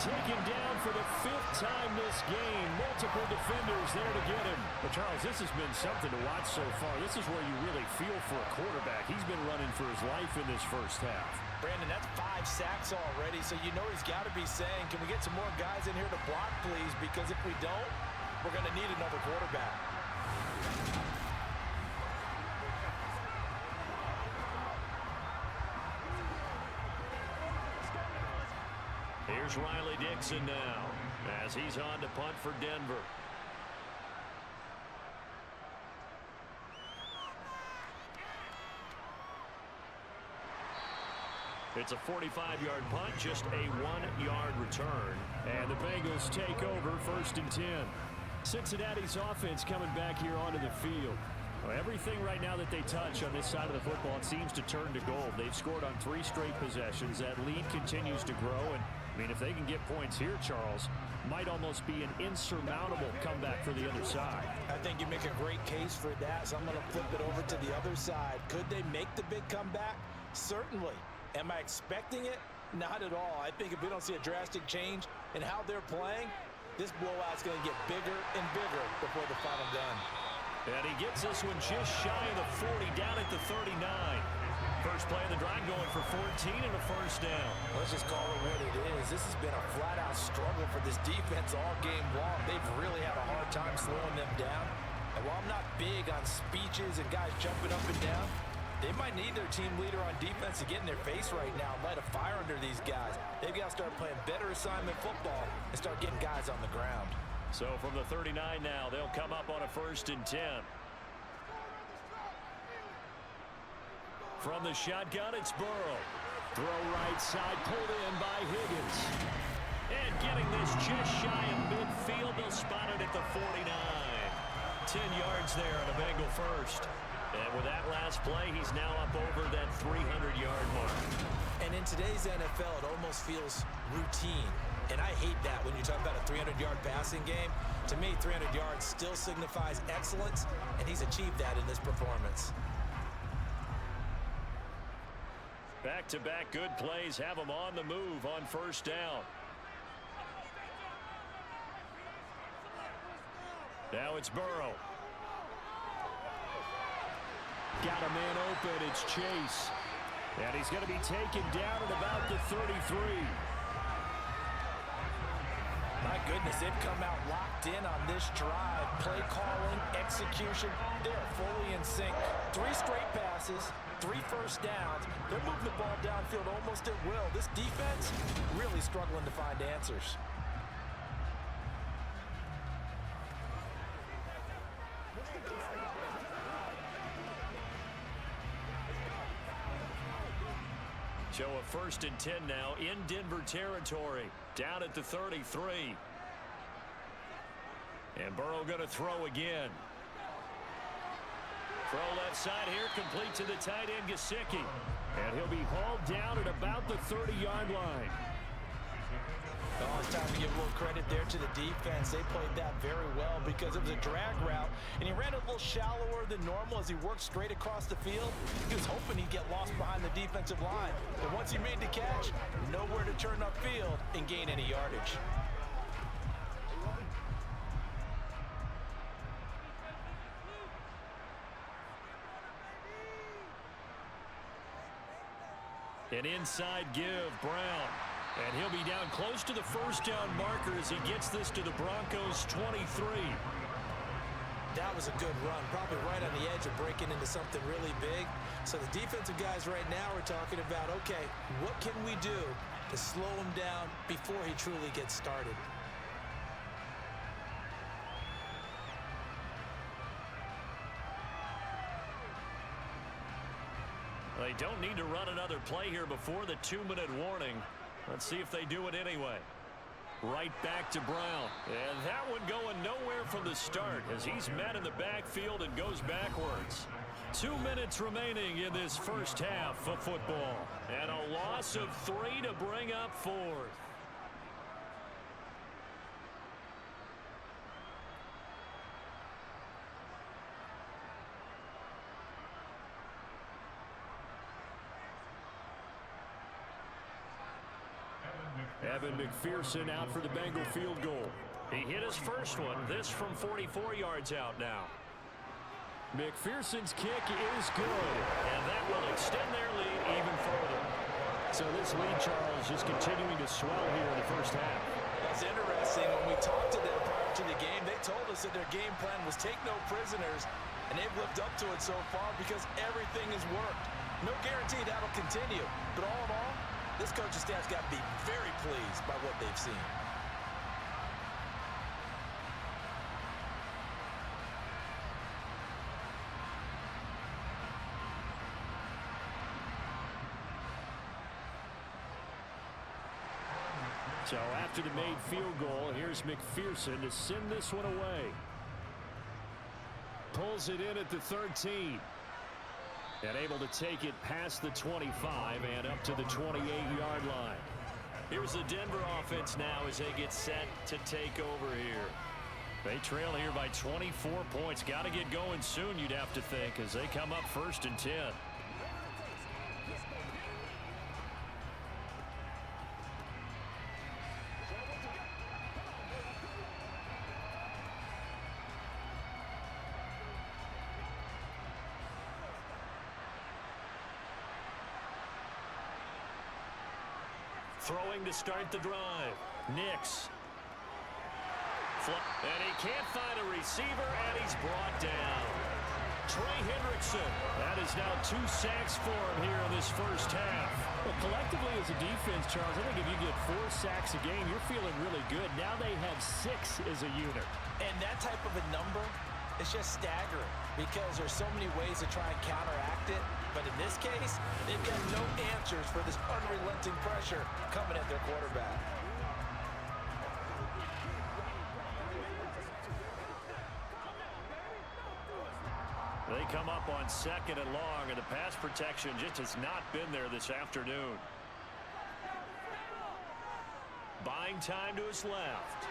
Taken down for the 5th time this game. Multiple defenders there to get him. But, Charles, this has been something to watch so far. This is where you really feel for a quarterback. He's been running for his life in this 1st half. Brandon, that's 5 sacks already, so you know he's got to be saying, can we get some more guys in here to block, please? Because if we don't, we're going to need another quarterback. Here's Riley Dixon now as he's on to punt for Denver. It's a 45-yard punt, just a 1-yard return. And the Bengals take over 1st and 10. Cincinnati's offense coming back here onto the field. Well, everything right now that they touch on this side of the football, it seems to turn to gold. They've scored on 3 straight possessions. That lead continues to grow. And, I mean, if they can get points here, Charles, might almost be an insurmountable comeback for the other side. I think you make a great case for that, so I'm going to flip it over to the other side. Could they make the big comeback? Certainly. Am I expecting it? Not at all. I think if we don't see a drastic change in how they're playing, this blowout's going to get bigger and bigger before the final gun. And he gets this one just shy of the 40, down at the 39. First play of the drive going for 14 and a first down. Let's just call it what it is. This has been a flat-out struggle for this defense all game long. They've really had a hard time slowing them down. And while I'm not big on speeches and guys jumping up and down, they might need their team leader on defense to get in their face right now and light a fire under these guys. They've got to start playing better assignment football and start getting guys on the ground. So from the 39 now, they'll come up on a 1st and 10. From the shotgun, it's Burrow. Throw right side, pulled in by Higgins. And getting this just shy of midfield, they'll spot it at the 49. 10 yards there on a Bengal first. And with that last play, he's now up over that 300-yard mark. And in today's NFL, it almost feels routine. And I hate that when you talk about a 300-yard passing game. To me, 300 yards still signifies excellence, and he's achieved that in this performance. Back-to-back good plays have him on the move on 1st down. Now it's Burrow. Got a man open. It's Chase. And he's going to be taken down at about the 33. My goodness, they've come out locked in on this drive. Play calling, execution, they're fully in sync. 3 straight passes, 3 first downs. They're moving the ball downfield almost at will. This defense really struggling to find answers. So a 1st and 10 now in Denver territory, down at the 33. And Burrow going to throw again. Throw left side here, complete to the tight end, Gesicki. And he'll be hauled down at about the 30-yard line. Oh, it's time to give a little credit there to the defense. They played that very well because it was a drag route, and he ran a little shallower than normal as he worked straight across the field. He was hoping he'd get lost behind the defensive line. But once he made the catch, nowhere to turn upfield and gain any yardage. An inside give, Brown. And he'll be down close to the 1st down marker as he gets this to the Broncos' 23. That was a good run, probably right on the edge of breaking into something really big. So the defensive guys right now are talking about, okay, what can we do to slow him down before he truly gets started? They don't need to run another play here before the 2-minute warning. Let's see if they do it anyway. Right back to Brown. And that one going nowhere from the start as he's met in the backfield and goes backwards. 2 minutes remaining in this first half of football. And a loss of 3 to bring up 4th. Evan McPherson out for the Bengal field goal. He hit his first one. This from 44 yards out now. McPherson's kick is good. And that will extend their lead even further. So this lead, Charles, just continuing to swell here in the first half. That's interesting. When we talked to them prior to the game, they told us that their game plan was take no prisoners. And they've lived up to it so far because everything has worked. No guarantee that'll continue. But all in all, this coaching staff's got to be very pleased by what they've seen. So after the made field goal, here's McPherson to send this one away. Pulls it in at the 13. And able to take it past the 25 and up to the 28-yard line. Here's the Denver offense now as they get set to take over here. They trail here by 24 points. Got to get going soon, you'd have to think, as they come up 1st and 10. Throwing to start the drive. Nix. And he can't find a receiver, and he's brought down. Trey Hendrickson. That is now 2 sacks for him here in this first half. Well, collectively as a defense, Charles, I think if you get 4 sacks a game, you're feeling really good. Now they have 6 as a unit. And that type of a number is just staggering because there's so many ways to try and counteract it. But in this case, they've got no answers for this unrelenting pressure coming at their quarterback. They come up on 2nd and long, and the pass protection just has not been there this afternoon. Buying time to his left.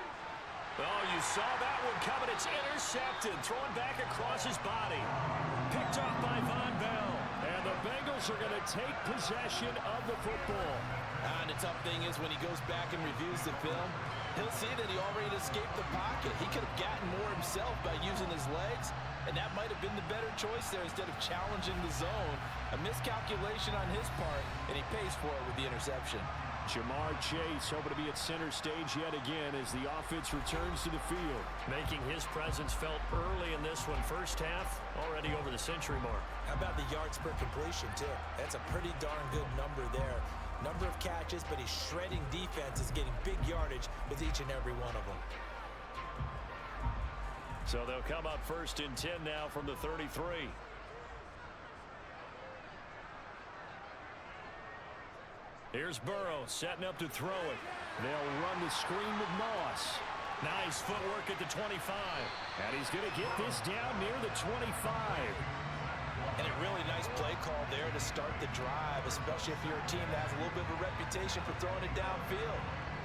Oh, you saw that one coming. It's intercepted. Thrown back across his body. Picked off by Von Bell. And the Bengals are going to take possession of the football. And the tough thing is when he goes back and reviews the film, he'll see that he already escaped the pocket. He could have gotten more himself by using his legs, and that might have been the better choice there instead of challenging the zone. A miscalculation on his part, and he pays for it with the interception. Jamar Chase hoping to be at center stage yet again as the offense returns to the field. Making his presence felt early in this one. First half, already over the century mark. How about the yards per completion, too? That's a pretty darn good number there. Number of catches, but he's shredding defenses, getting big yardage with each and every one of them. So they'll come up 1st and 10 now from the 33. Here's Burrow setting up to throw it. They'll run the screen with Moss. Nice footwork at the 25. And he's going to get this down near the 25. And a really nice play call there to start the drive, especially if you're a team that has a little bit of a reputation for throwing it downfield.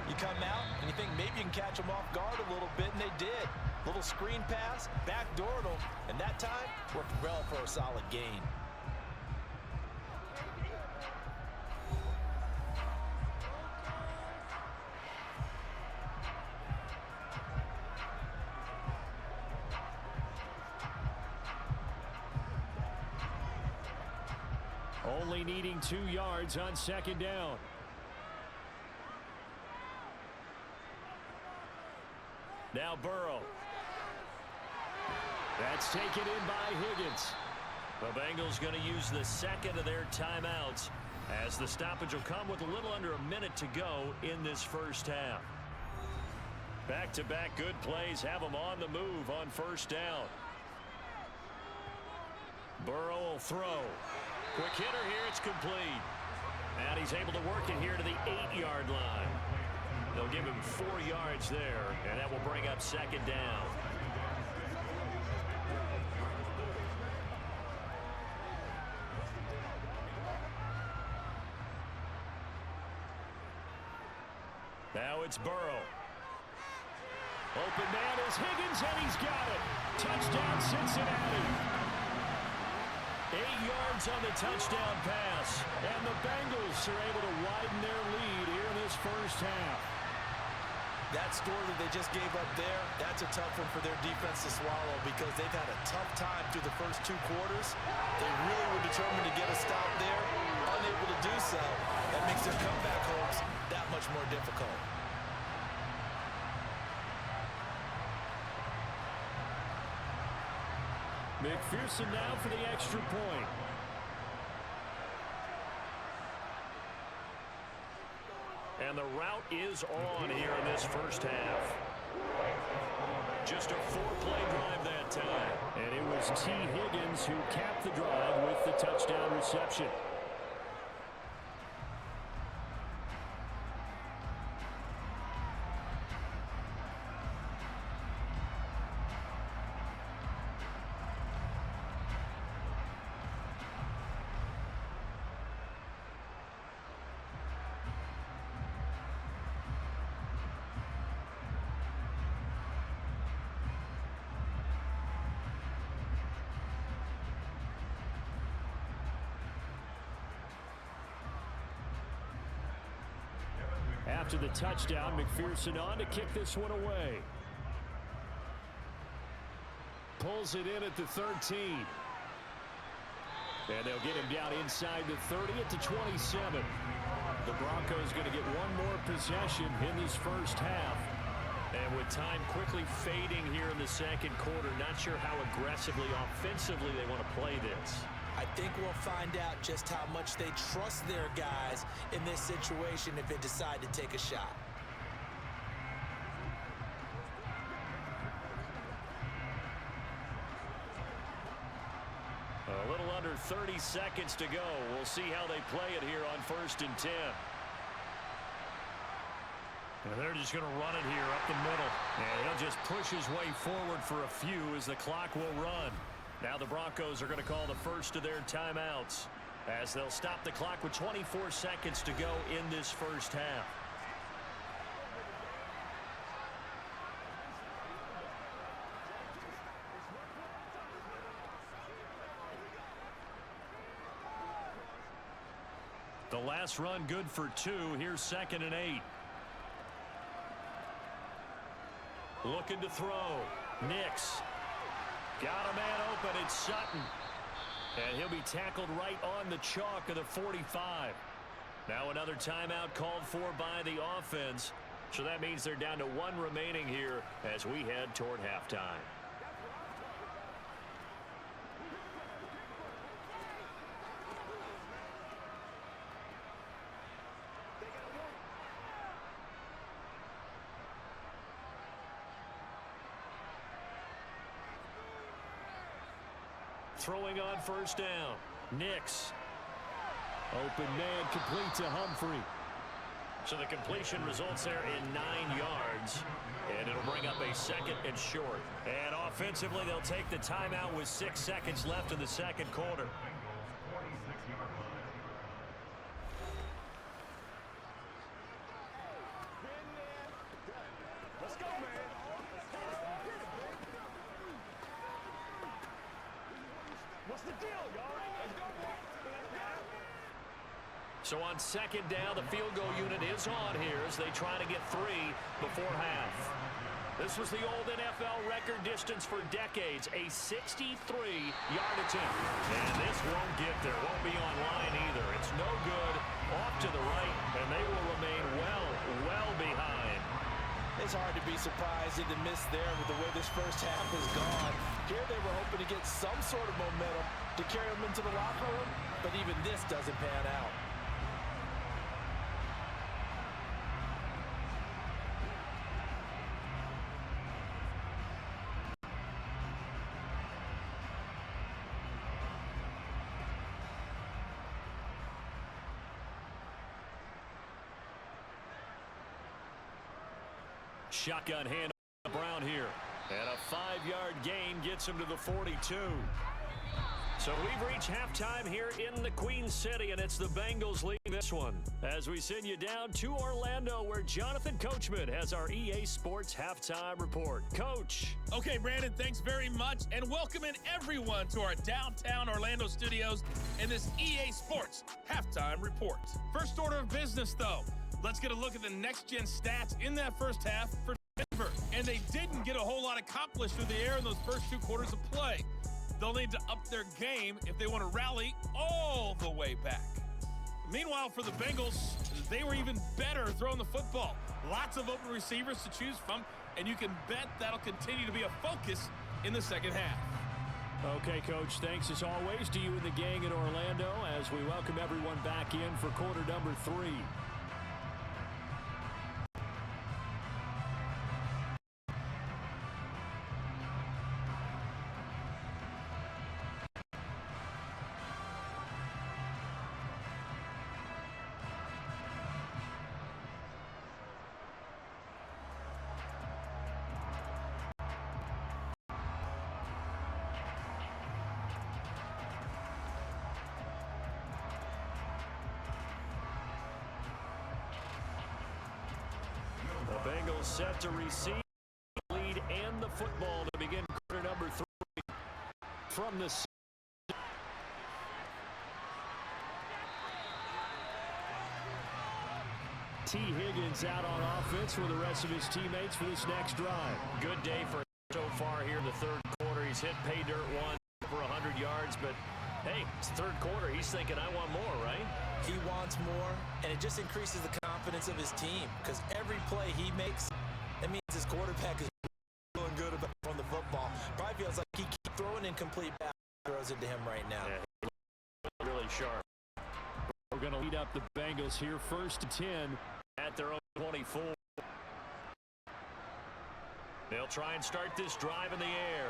You come out and you think maybe you can catch them off guard a little bit, and they did. Little screen pass, backdoored them, and that time worked well for a solid gain. Only needing 2 yards on 2nd down. Now Burrow. That's taken in by Higgins. The Bengals going to use the 2nd of their timeouts as the stoppage will come with a little under a minute to go in this first half. Back-to-back good plays have them on the move on 1st down. Burrow will throw. Quick hitter here, it's complete. And he's able to work it here to the 8-yard line. They'll give him 4 yards there, and that will bring up 2nd down. Now it's Burrow. Open man is Higgins, and he's got it. Touchdown, Cincinnati. 8 yards on the touchdown pass. And the Bengals are able to widen their lead here in this first half. That score that they just gave up there, that's a tough one for their defense to swallow because they've had a tough time through the first 2 quarters. They really were determined to get a stop there, unable to do so. That makes their comeback hopes that much more difficult. McPherson now for the extra point. And the route is on here in this first half. Just a 4-play drive that time. And it was T. Higgins who capped the drive with the touchdown reception. After the touchdown, McPherson on to kick this one away. Pulls it in at the 13. And they'll get him down inside the 30 at the 27. The Broncos going to get one more possession in this first half. And with time quickly fading here in the second quarter, not sure how aggressively, offensively they want to play this. I think we'll find out just how much they trust their guys in this situation if they decide to take a shot. A little under 30 seconds to go. We'll see how they play it here on 1st and 10. And they're just going to run it here up the middle. And he'll just push his way forward for a few as the clock will run. Now the Broncos are going to call the first of their timeouts as they'll stop the clock with 24 seconds to go in this first half. The last run good for 2. Here's 2nd and 8. Looking to throw. Nix. Got a man open. It's Sutton. And he'll be tackled right on the chalk of the 45. Now another timeout called for by the offense. So that means they're down to 1 remaining here as we head toward halftime. Throwing on 1st down. Nix. Open man complete to Humphrey. So the completion results there in 9 yards. And it'll bring up a 2nd and short. And offensively, they'll take the timeout with 6 seconds left in the second quarter. Let's go, man. What's the deal, y'all? Let's go. So on 2nd down, the field goal unit is on here as they try to get 3 before half. This was the old NFL record distance for decades, a 63-yard attempt. And this won't get there, won't be online either. It's no good, off to the right, and they will remain well behind. It's hard to be surprised at the miss there with the way this first half has gone. Here they were hoping to get some sort of momentum to carry them into the locker room, but even this doesn't pan out. Shotgun hand to Brown here. And a 5-yard gain gets him to the 42. So we've reached halftime here in the Queen City, and it's the Bengals leading this one. As we send you down to Orlando, where Jonathan Coachman has our EA Sports Halftime Report. Coach. Okay, Brandon, thanks very much, and welcome in everyone to our downtown Orlando studios and this EA Sports Halftime Report. First order of business, though. Let's get a look at the next-gen stats in that first half for Denver. And they didn't get a whole lot accomplished through the air in those first 2 quarters of play. They'll need to up their game if they want to rally all the way back. Meanwhile, for the Bengals, they were even better throwing the football. Lots of open receivers to choose from, and you can bet that'll continue to be a focus in the second half. Okay, Coach, thanks as always to you and the gang in Orlando as we welcome everyone back in for quarter number 3. The Bengals set to receive the lead and the football to begin quarter number 3 from the T. Higgins out on offense for the rest of his teammates for this next drive. Good day for him so far here in the third quarter. He's hit pay dirt once for 100 yards, but Hey, it's third quarter. He's thinking, I want more, right? He wants more, and it just increases the confidence of his team because every play he makes, it means his quarterback is feeling good about from the football. Probably feels like he keeps throwing incomplete passes throws it to him right now. Yeah, really sharp. We're going to lead up the Bengals here, 1st and 10 at their own 24. They'll try and start this drive in the air.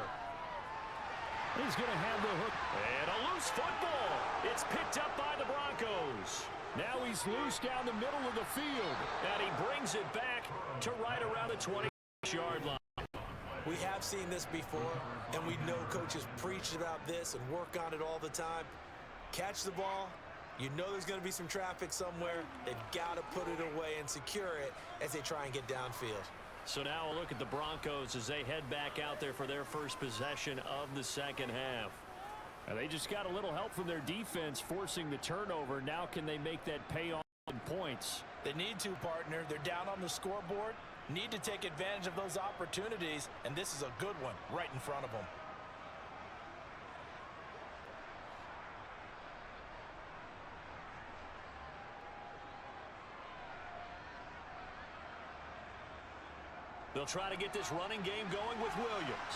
He's going to have the hook. And a loose football. It's picked up by the Broncos. Now he's loose down the middle of the field. And he brings it back to right around the 20-yard line. We have seen this before, and we know coaches preach about this and work on it all the time. Catch the ball. You know there's going to be some traffic somewhere. They've got to put it away and secure it as they try and get downfield. So now a look at the Broncos as they head back out there for their first possession of the second half. And they just got a little help from their defense forcing the turnover. Now can they make that pay off in points? They need to, partner. They're down on the scoreboard. Need to take advantage of those opportunities, and this is a good one right in front of them. They'll try to get this running game going with Williams.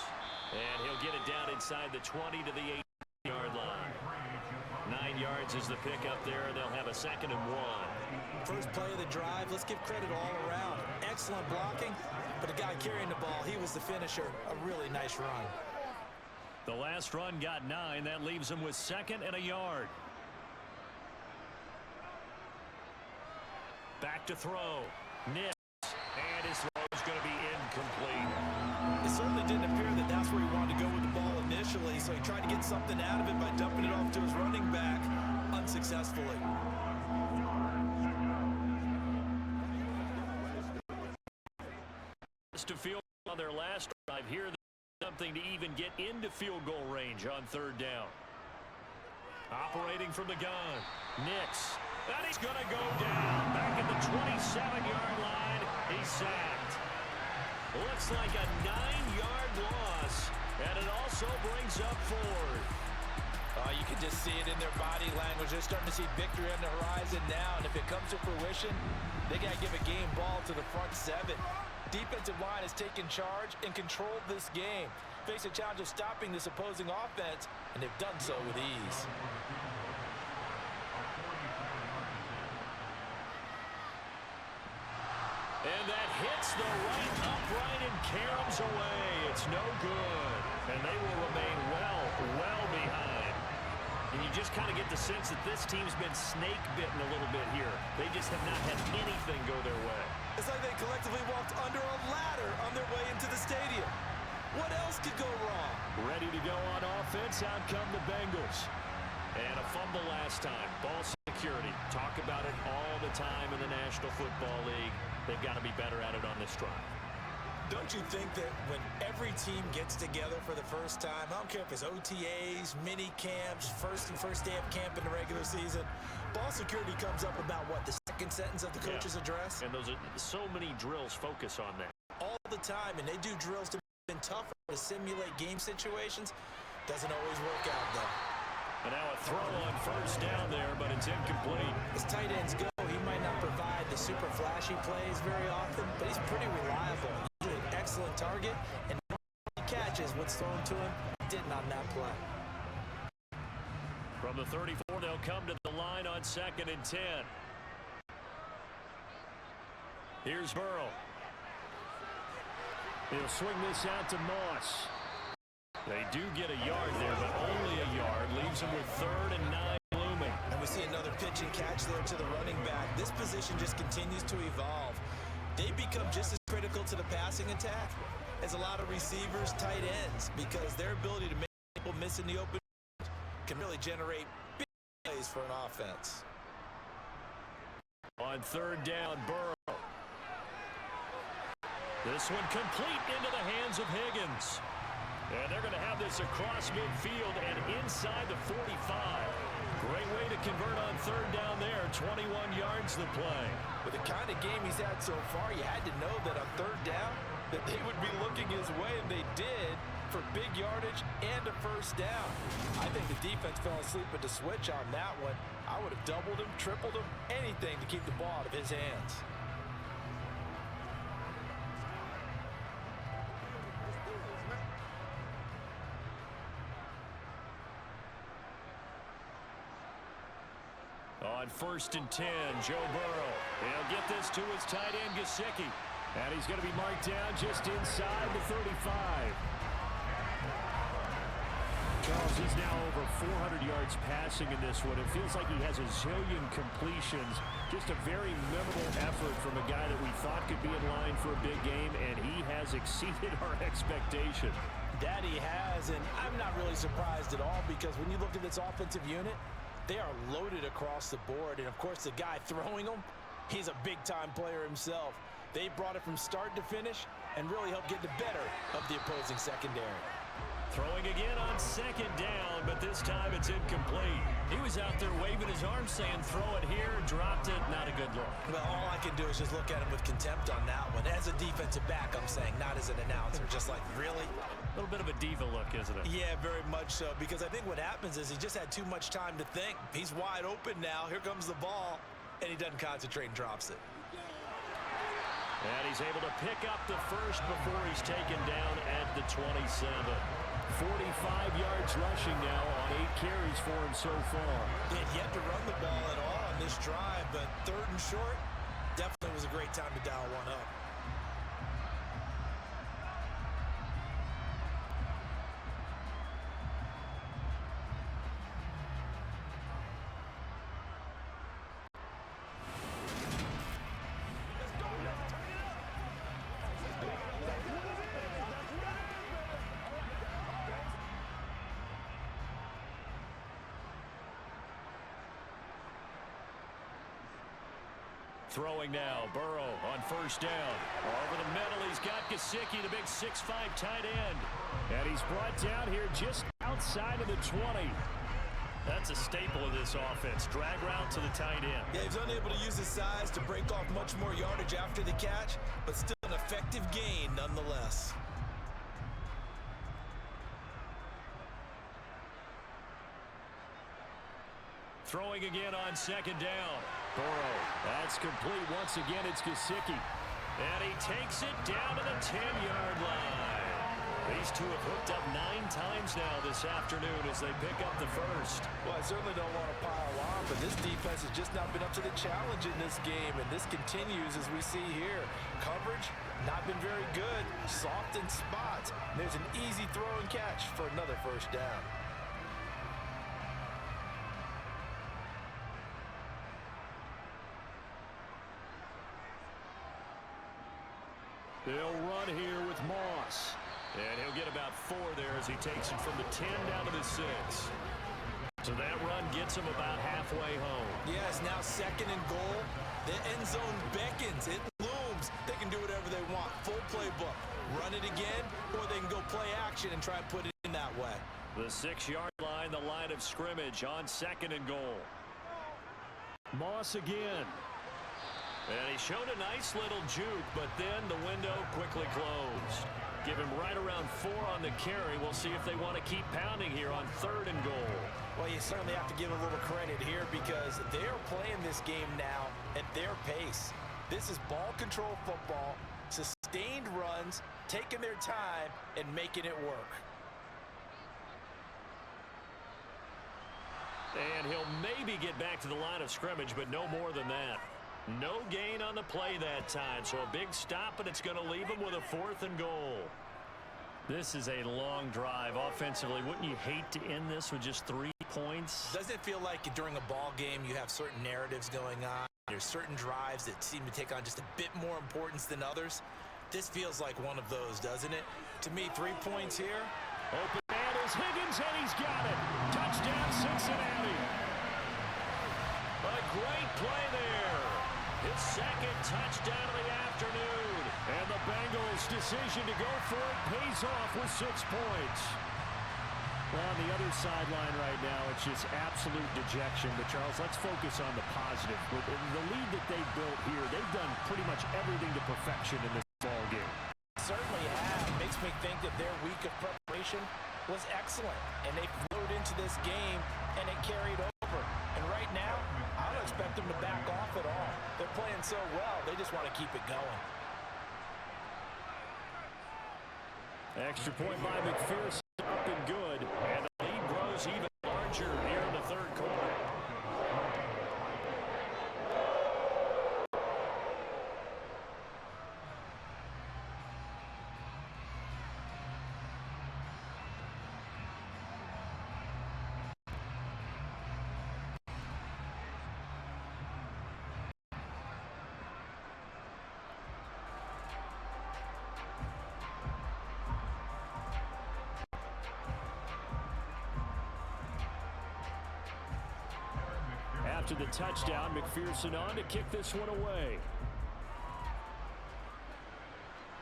And he'll get it down inside the 20 to the 8-yard line. 9 yards is the pickup there. They'll have a 2nd and 1. First play of the drive, let's give credit all around. Excellent blocking, but the guy carrying the ball, he was the finisher. A really nice run. The last run got 9. That leaves him with 2nd and a yard. Back to throw. Nick. And his throw is going to be incomplete. It certainly didn't appear that that's where he wanted to go with the ball initially, so he tried to get something out of it by dumping it off to his running back unsuccessfully. To field on their last drive here, something to even get into field goal range on 3rd down. Operating from the gun, Nix. And he's going to go down back at the 27-yard line. He's sacked. Looks like a 9-yard loss, and it also brings up Ford. You can just see it in their body language. They're starting to see victory on the horizon now, and if it comes to fruition, they got to give a game ball to the front 7. Defensive line has taken charge and controlled this game. Face a challenge of stopping this opposing offense, and they've done so with ease. And that hits the right upright and caroms away. It's no good. And they will remain well behind. And you just kind of get the sense that this team's been snake-bitten a little bit here. They just have not had anything go their way. It's like they collectively walked under a ladder on their way into the stadium. What else could go wrong? Ready to go on offense. Out come the Bengals. And a fumble last time. Ball security. Talk about it all the time in the National Football League. They've got to be better at it on this drive. Don't you think that when every team gets together for the first time, I don't care if it's OTAs, mini camps, first day of camp in the regular season, ball security comes up about what, the second sentence of the coach's address? And those are so many drills focus on that. All the time, and they do drills to be tougher to simulate game situations. Doesn't always work out, though. And now a throw on 1st down there, but it's incomplete. As tight ends go, he might not provide the super flashy plays very often, but he's pretty reliable. Usually an excellent target, and he catches what's thrown to him. Didn't on that play. From the 34, they'll come to the line on 2nd and 10. Here's Burrow. He'll swing this out to Moss. They do get a yard there, but only a yard. Leaves them with 3rd and 9 looming. And we see another pitch and catch there to the running back. This position just continues to evolve. They become just as critical to the passing attack as a lot of receivers, tight ends, because their ability to make people miss in the open can really generate big plays for an offense. On 3rd down, Burrow. This one complete into the hands of Higgins. And they're going to have this across midfield and inside the 45. Great way to convert on 3rd down there. 21 yards the play. With the kind of game he's had so far, you had to know that on 3rd down that they would be looking his way, and they did. for big yardage and a first down. I think the defense fell asleep at the switch on that one. I would have doubled him, tripled him, anything to keep the ball out of his hands. On 1st and 10, Joe Burrow. He'll get this to his tight end, Gesicki. And he's going to be marked down just inside the 35. Charles, he's now over 400 yards passing in this one. It feels like he has a zillion completions. Just a very memorable effort from a guy that we thought could be in line for a big game, and he has exceeded our expectation. That he has, and I'm not really surprised at all, because when you look at this offensive unit, they are loaded across the board. And, of course, the guy throwing them, he's a big-time player himself. They brought it from start to finish and really helped get the better of the opposing secondary. Throwing again on 2nd down, but this time it's incomplete. He was out there waving his arm saying, throw it here, dropped it, not a good look. Well, all I can do is just look at him with contempt on that one. As a defensive back, I'm saying, not as an announcer. Just like, really? A little bit of a diva look, isn't it? Yeah, very much so, because I think what happens is he just had too much time to think. He's wide open now. Here comes the ball, and he doesn't concentrate and drops it. And he's able to pick up the first before he's taken down at the 27. 45 yards rushing now on 8 carries for him so far. He had yet to run the ball at all on this drive, but 3rd and short, definitely was a great time to dial one up. Throwing now, Burrow on 1st down. Over the middle, he's got Gesicki, the big 6'5" tight end. And he's brought down here just outside of the 20. That's a staple of this offense. Drag route to the tight end. Yeah, he's unable to use his size to break off much more yardage after the catch, but still an effective gain nonetheless. Throwing again on 2nd down. Burrow, that's complete. Once again, it's Gesicki. And he takes it down to the 10-yard line. These two have hooked up 9 times now this afternoon as they pick up the first. Well, I certainly don't want to pile on, but this defense has just not been up to the challenge in this game, and this continues as we see here. Coverage, not been very good. Soft in spots. There's an easy throw and catch for another first down. They'll run here with Moss. And he'll get about 4 there as he takes it from the 10 down to the 6. So that run gets him about halfway home. Yes, now 2nd and goal. The end zone beckons. It looms. They can do whatever they want. Full playbook. Run it again, or they can go play action and try and put it in that way. The 6-yard line, the line of scrimmage on 2nd and goal. Moss again. And he showed a nice little juke, but then the window quickly closed. Give him right around 4 on the carry. We'll see if they want to keep pounding here on 3rd and goal. Well, you certainly have to give a little credit here because they're playing this game now at their pace. This is ball control football, sustained runs, taking their time, and making it work. And he'll maybe get back to the line of scrimmage, but no more than that. No gain on the play that time, so a big stop, and it's going to leave him with a 4th and goal. This is a long drive offensively. Wouldn't you hate to end this with just 3 points? Doesn't it feel like during a ball game you have certain narratives going on? There's certain drives that seem to take on just a bit more importance than others. This feels like one of those, doesn't it? To me, 3 points here. Open man is Higgins, and he's got it. Touchdown, Cincinnati. A great play there. His 2nd touchdown of the afternoon. And the Bengals' decision to go for it pays off with 6 points. Well, on the other sideline right now, it's just absolute dejection. But, Charles, let's focus on the positive. With the lead that they built here, they've done pretty much everything to perfection in this ball game. Certainly have. Makes me think that their week of preparation preparation was excellent, and they flowed into this game, and it carried over. And right now, I don't expect them to back off at all. They're playing so well, they just want to keep it going. Extra point by McPherson, up and good. And the lead grows even larger here in the third quarter. After the touchdown, McPherson on to kick this one away.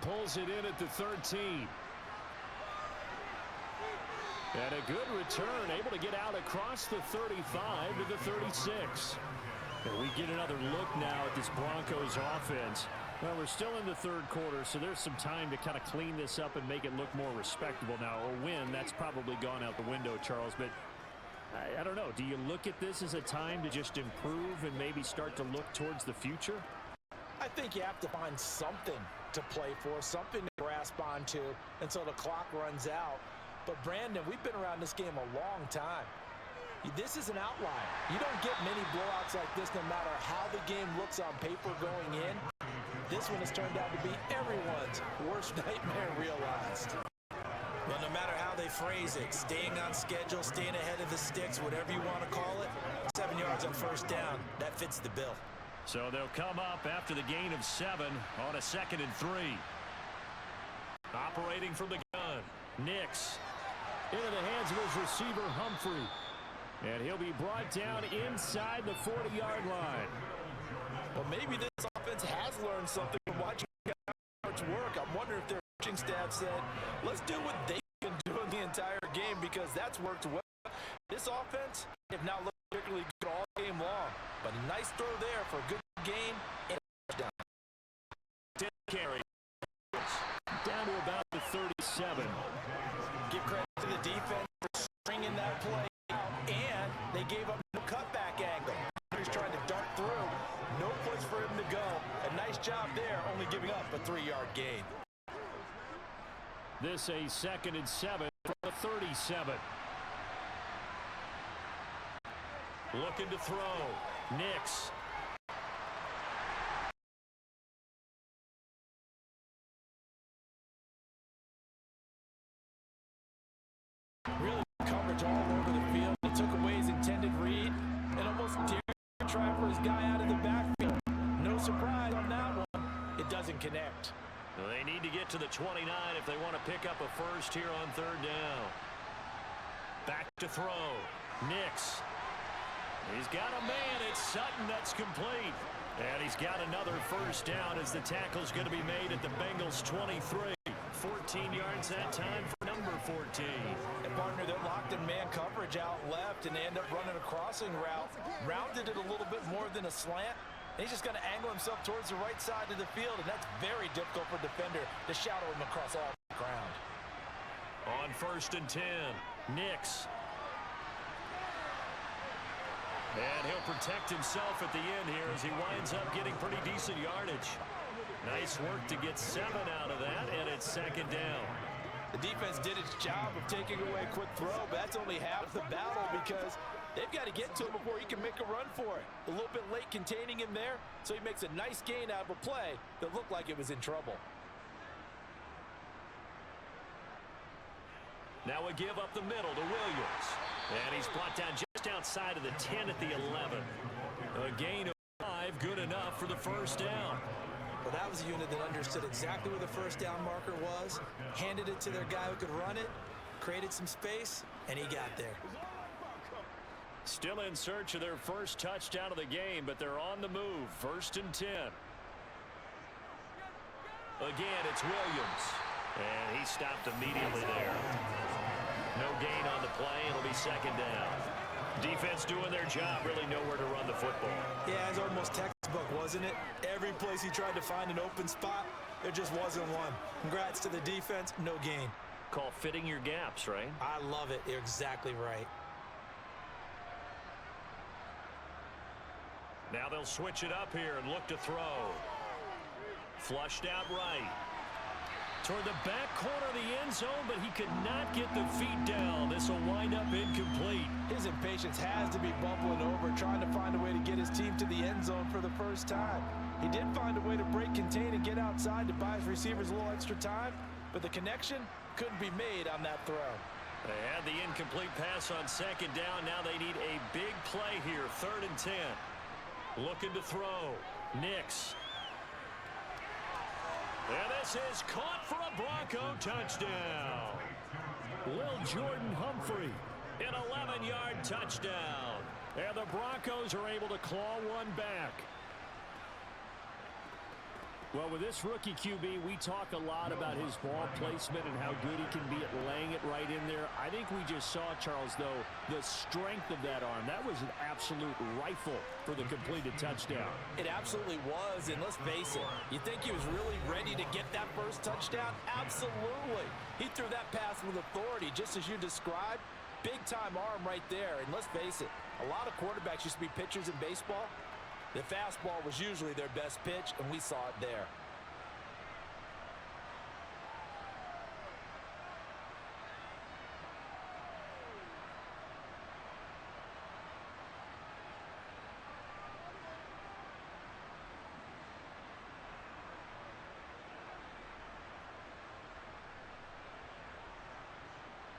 Pulls it in at the 13. And a good return, able to get out across the 35 to the 36. And we get another look now at this Broncos offense. Well, we're still in the third quarter, so there's some time to kind of clean this up and make it look more respectable now. A win, that's probably gone out the window, Charles, but I don't know. Do you look at this as a time to just improve and maybe start to look towards the future? I think you have to find something to play for, something to grasp onto until the clock runs out. But, Brandon, we've been around this game a long time. This is an outlier. You don't get many blowouts like this no matter how the game looks on paper going in. This one has turned out to be everyone's worst nightmare realized. Well, no matter how they phrase it, staying on schedule, staying ahead of the sticks, whatever you want to call it, 7 yards on first down, that fits the bill. So they'll come up after the gain of 7 on a 2nd and 3. Operating from the gun, Nix into the hands of his receiver, Humphrey. And he'll be brought down inside the 40-yard line. Well, maybe this offense has learned something from watching guards work. I'm wondering if their coaching staff said, let's do what they've been doing the entire game because that's worked well. This offense have not looked particularly good all game long, but a nice throw there for a good gain and a touchdown. 10 carry. Down to about the 37. Give credit to the defense for stringing that play out, and they gave up no cutback angle. He's trying to dart through. No place for him to go. A nice job there, only giving up a 3-yard gain. This a 2nd and 7 from the 37. Looking to throw. Nix. Really coverage all over the field. He took away his intended read and almost dared to try for his guy out of the backfield. No surprise on that one. It doesn't connect. They need to get to the 29 if they want to pick up a first here on 3rd down. Back to throw. Nix. He's got a man. It's Sutton. That's complete. And he's got another first down as the tackle's going to be made at the Bengals 23. 14 yards that time for number 14. And, partner, they're locked in man coverage out left, and they end up running a crossing route. Rounded it a little bit more than a slant. And he's just going to angle himself towards the right side of the field, and that's very difficult for a defender to shadow him across all the ground. On 1st and 10, Nix. And he'll protect himself at the end here as he winds up getting pretty decent yardage. Nice work to get 7 out of that, and it's 2nd down. The defense did its job of taking away a quick throw, but that's only half the battle because they've got to get to him before he can make a run for it. A little bit late containing him there, so he makes a nice gain out of a play that looked like it was in trouble. Now a give up the middle to Williams. And he's brought down just outside of the 10 at the 11. A gain of 5, good enough for the first down. Well, that was a unit that understood exactly where the first down marker was, handed it to their guy who could run it, created some space, and he got there. Still in search of their first touchdown of the game, but they're on the move. 1st and 10. Again, it's Williams. And he stopped immediately there. No gain on the play. It'll be 2nd down. Defense doing their job, really nowhere to run the football. Yeah, it's almost textbook, wasn't it? Every place he tried to find an open spot, there just wasn't one. Congrats to the defense, no gain. call fitting your gaps, right? I love it. You're exactly right. Now they'll switch it up here and look to throw. Flushed out right. Toward the back corner of the end zone, but he could not get the feet down. This will wind up incomplete. His impatience has to be bubbling over, trying to find a way to get his team to the end zone for the first time. He did find a way to break contain and get outside to buy his receivers a little extra time, but the connection couldn't be made on that throw. They had the incomplete pass on second down. Now they need a big play here, 3rd and 10. Looking to throw. Nix. And this is caught for a Bronco touchdown. Lil Jordan Humphrey. An 11-yard touchdown. And the Broncos are able to claw one back. Well, with this rookie QB, we talk a lot about his ball placement and how good he can be at laying it right in there. I think we just saw, Charles, though, the strength of that arm. That was an absolute rifle for the completed touchdown. It absolutely was, and let's face it, you think he was really ready to get that first touchdown? Absolutely. He threw that pass with authority, just as you described. Big-time arm right there, and let's face it, a lot of quarterbacks used to be pitchers in baseball. The fastball was usually their best pitch, and we saw it there.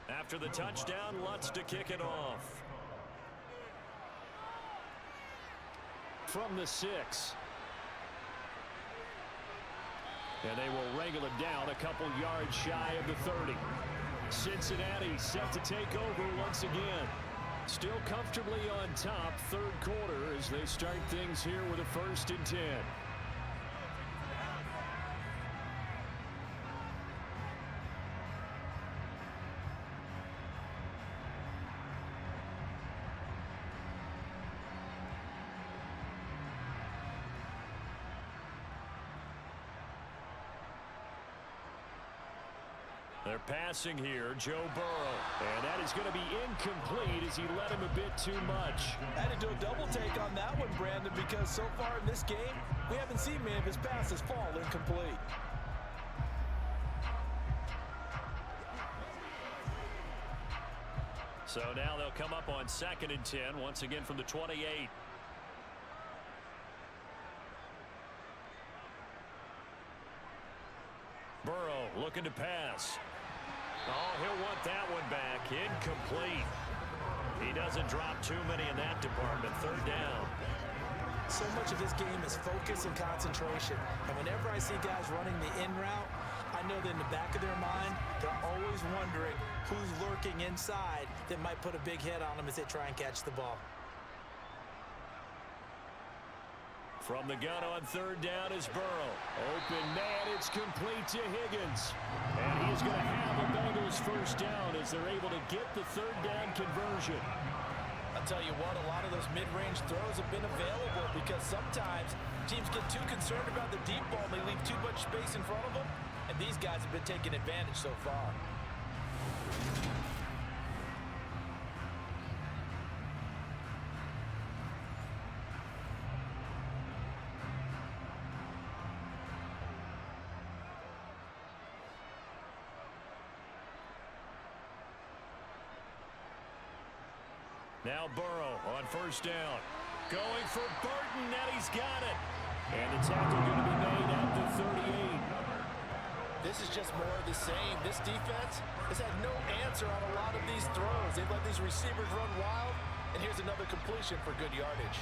After the touchdown, Lutz to kick it off. From the 6. And they will wrangle it down a couple yards shy of the 30. Cincinnati set to take over once again. Still comfortably on top, 3rd quarter as they start things here with a 1st and 10. They're passing here, Joe Burrow. And that is going to be incomplete as he led him a bit too much. I had to do a double take on that one, Brandon, because so far in this game, we haven't seen many of his passes fall incomplete. So now they'll come up on 2nd and 10, once again from the 28. Burrow looking to pass. Oh, he'll want that one back. Incomplete. He doesn't drop too many in that department. 3rd down. So much of this game is focus and concentration. And whenever I see guys running the in route, I know that in the back of their mind, they're always wondering who's lurking inside that might put a big hit on them as they try and catch the ball. From the gun on 3rd down is Burrow. Open man, it's complete to Higgins. And he is going to have a Bengals 1st down as they're able to get the 3rd down conversion. I'll tell you what, a lot of those mid-range throws have been available because sometimes teams get too concerned about the deep ball and they leave too much space in front of them, and these guys have been taking advantage so far. Now Burrow on 1st down. Going for Burton, and he's got it. And the tackle going to be made at the 38. This is just more of the same. This defense has had no answer on a lot of these throws. They've let these receivers run wild, and here's another completion for good yardage.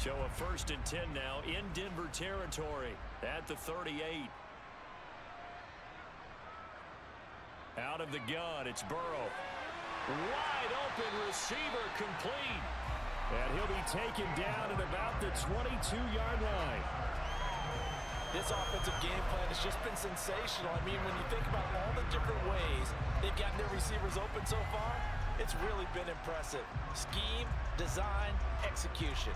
So a 1st and 10 now in Denver territory at the 38. Out of the gun, it's Burrow. Wide open receiver complete. And he'll be taken down at about the 22-yard line. This offensive game plan has just been sensational. I mean, when you think about all the different ways they've gotten their receivers open so far, It's really been impressive. Scheme, design, execution.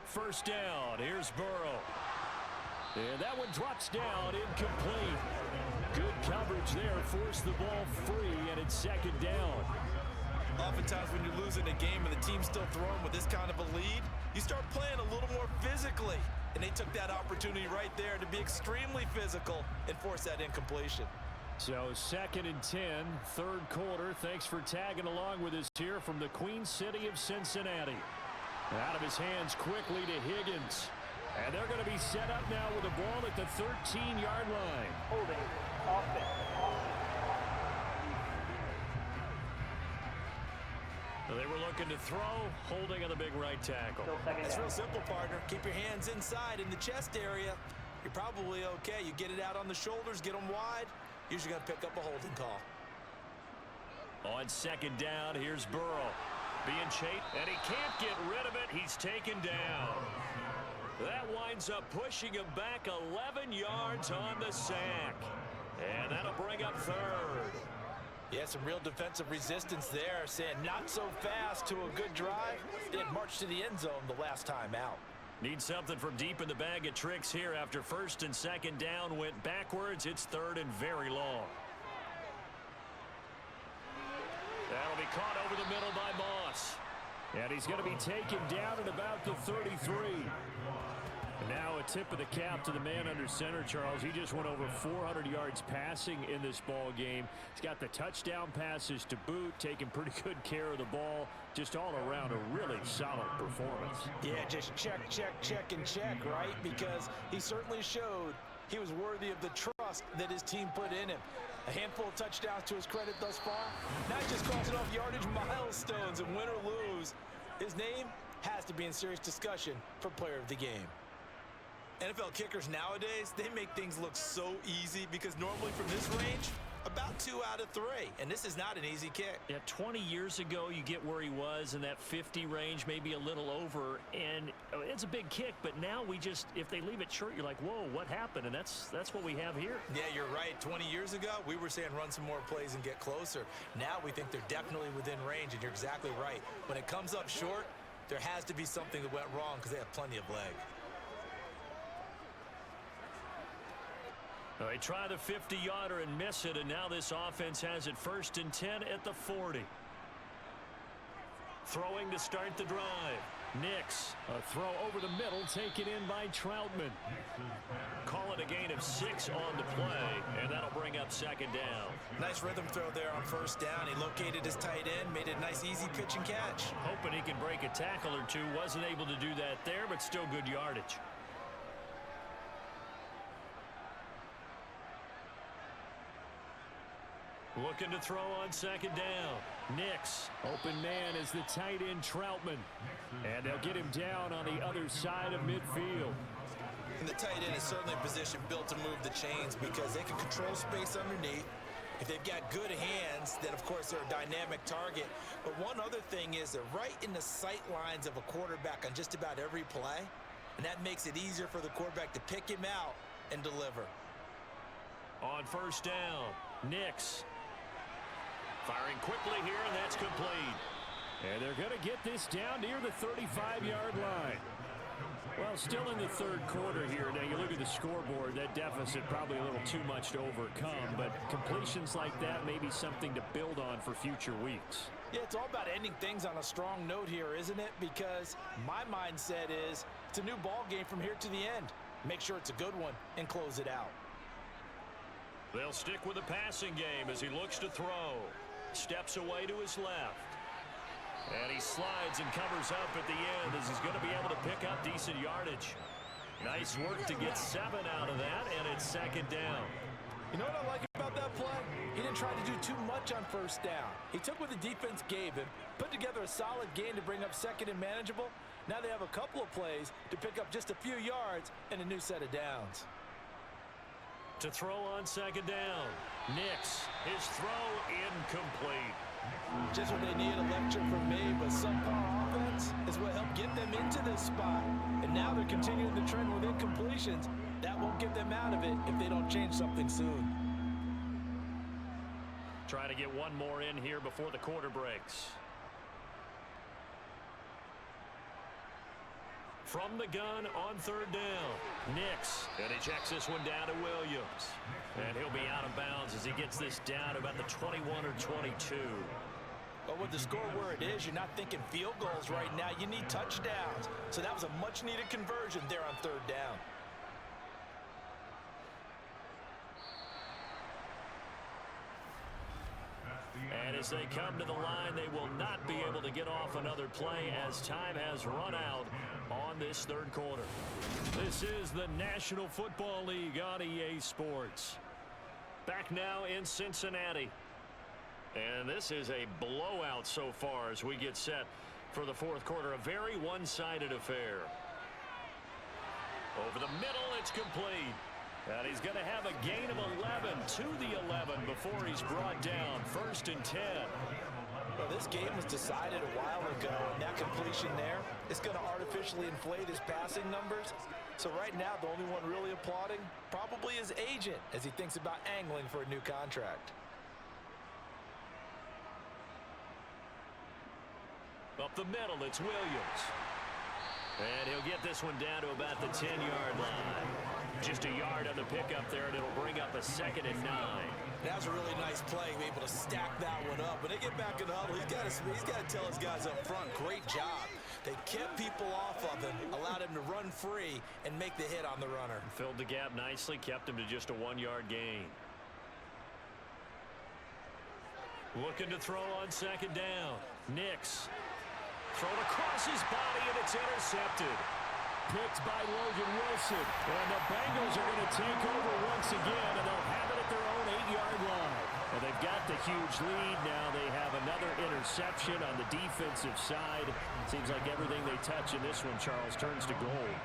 First down, here's Burrow. And that one drops down, incomplete. Good coverage there, forced the ball free, and it's second down. Oftentimes when you're losing a game and the team's still throwing with this kind of a lead, you start playing a little more physically. And they took that opportunity right there to be extremely physical and force that incompletion. So 2nd and 10, third quarter. Thanks for tagging along with us here from the Queen City of Cincinnati. Out of his hands quickly to Higgins. And they're going to be set up now with a ball at the 13-yard line. Holding, offense. They were looking to throw, holding on the big right tackle. It's real simple, partner. Keep your hands inside in the chest area. You're probably okay. You get it out on the shoulders, get them wide. Usually going to pick up a holding call. On second down, here's Burrow. Being chased, and he can't get rid of it. He's taken down. That winds up pushing him back 11 yards on the sack. And that'll bring up third. Yeah, some real defensive resistance there, saying not so fast to a good drive. They had marched to the end zone the last time out. Need something from deep in the bag of tricks here after first and second down went backwards. It's third and very long. That'll be caught over the middle by Moss. And he's going to be taken down at about the 33. And now a tip of the cap to the man under center, Charles. He just went over 400 yards passing in this ball game. He's got the touchdown passes to boot, taking pretty good care of the ball. Just all around a really solid performance. Yeah, just check, and check, right? Because he certainly showed he was worthy of the trust that his team put in him. A handful of touchdowns to his credit thus far. Not just crossing off yardage milestones, and win or lose, his name has to be in serious discussion for player of the game. NFL kickers nowadays, they make things look so easy because normally from this range, about 2 out of 3. And this is not an easy kick. Yeah, 20 years ago, you get where he was in that 50 range, maybe a little over. And it's a big kick, but now we just, if they leave it short, you're like, whoa, what happened? And that's what we have here. Yeah, you're right. 20 years ago, we were saying run some more plays and get closer. Now we think they're definitely within range, and you're exactly right. When it comes up short, there has to be something that went wrong because they have plenty of leg. They try the 50-yarder and miss it, and now this offense has it 1st and 10 at the 40. Throwing to start the drive. Nix. A throw over the middle taken in by Troutman. Call it a gain of 6 on the play, and that'll bring up second down. Nice rhythm throw there on first down. He located his tight end, made it a nice easy pitch and catch. Hoping he can break a tackle or two. Wasn't able to do that there, but still good yardage. Looking to throw on second down. Nix. Open man is the tight end Troutman. And they'll get him down on the other side of midfield. And the tight end is certainly a position built to move the chains because they can control space underneath. If they've got good hands, then of course they're a dynamic target. But one other thing is they're right in the sight lines of a quarterback on just about every play. And that makes it easier for the quarterback to pick him out and deliver. On first down, Nix. Firing quickly here, and that's complete. And they're going to get this down near the 35-yard line. Well, still in the third quarter here. Now, you look at the scoreboard, that deficit probably a little too much to overcome, but completions like that may be something to build on for future weeks. Yeah, it's all about ending things on a strong note here, isn't it? Because my mindset is it's a new ball game from here to the end. Make sure it's a good one and close it out. They'll stick with the passing game as he looks to throw. Steps away to his left. And he slides and covers up at the end as he's going to be able to pick up decent yardage. Nice work to get 7 out of that, and it's second down. You know what I like about that play? He didn't try to do too much on first down. He took what the defense gave him, put together a solid gain to bring up second and manageable. Now they have a couple of plays to pick up just a few yards and a new set of downs. To throw on second down, Nix, his throw incomplete. Just what they need, a lecture from me, but subpar offense is what helped get them into this spot. And now they're continuing the trend with incompletions. That won't get them out of it if they don't change something soon. Try to get one more in here before the quarter breaks. From the gun on third down, Nix, and he checks this one down to Williams. And he'll be out of bounds as he gets this down to about the 21 or 22. But with the score where it is, you're not thinking field goals right now. You need touchdowns. So that was a much-needed conversion there on third down. And as they come to the line, they will not be able to get off another play as time has run out on this third quarter. This is the National Football League on EA Sports. Back now in Cincinnati. And this is a blowout so far as we get set for the fourth quarter. A very one-sided affair. Over the middle, it's complete. And he's going to have a gain of 11 to the 11 before he's brought down. 1st and 10. Well, this game was decided a while ago, and that completion there is going to artificially inflate his passing numbers. So right now, the only one really applauding probably his agent as he thinks about angling for a new contract. Up the middle, it's Williams. And he'll get this one down to about the 10-yard line. Just a yard on the pickup there, and it'll bring up a 2nd and 9. That was a really nice play, be able to stack that one up. When they get back in the huddle, he's got to tell his guys up front, great job. They kept people off of him, allowed him to run free and make the hit on the runner. Filled the gap nicely, kept him to just a 1-yard gain. Looking to throw on 2nd down. Nix. Thrown across his body, and it's intercepted. Picked by Logan Wilson. And the Bengals are going to take over once again, and they'll have it at their own 8-yard line. And they've got the huge lead. Now they have another interception on the defensive side. Seems like everything they touch in this one, Charles, turns to gold.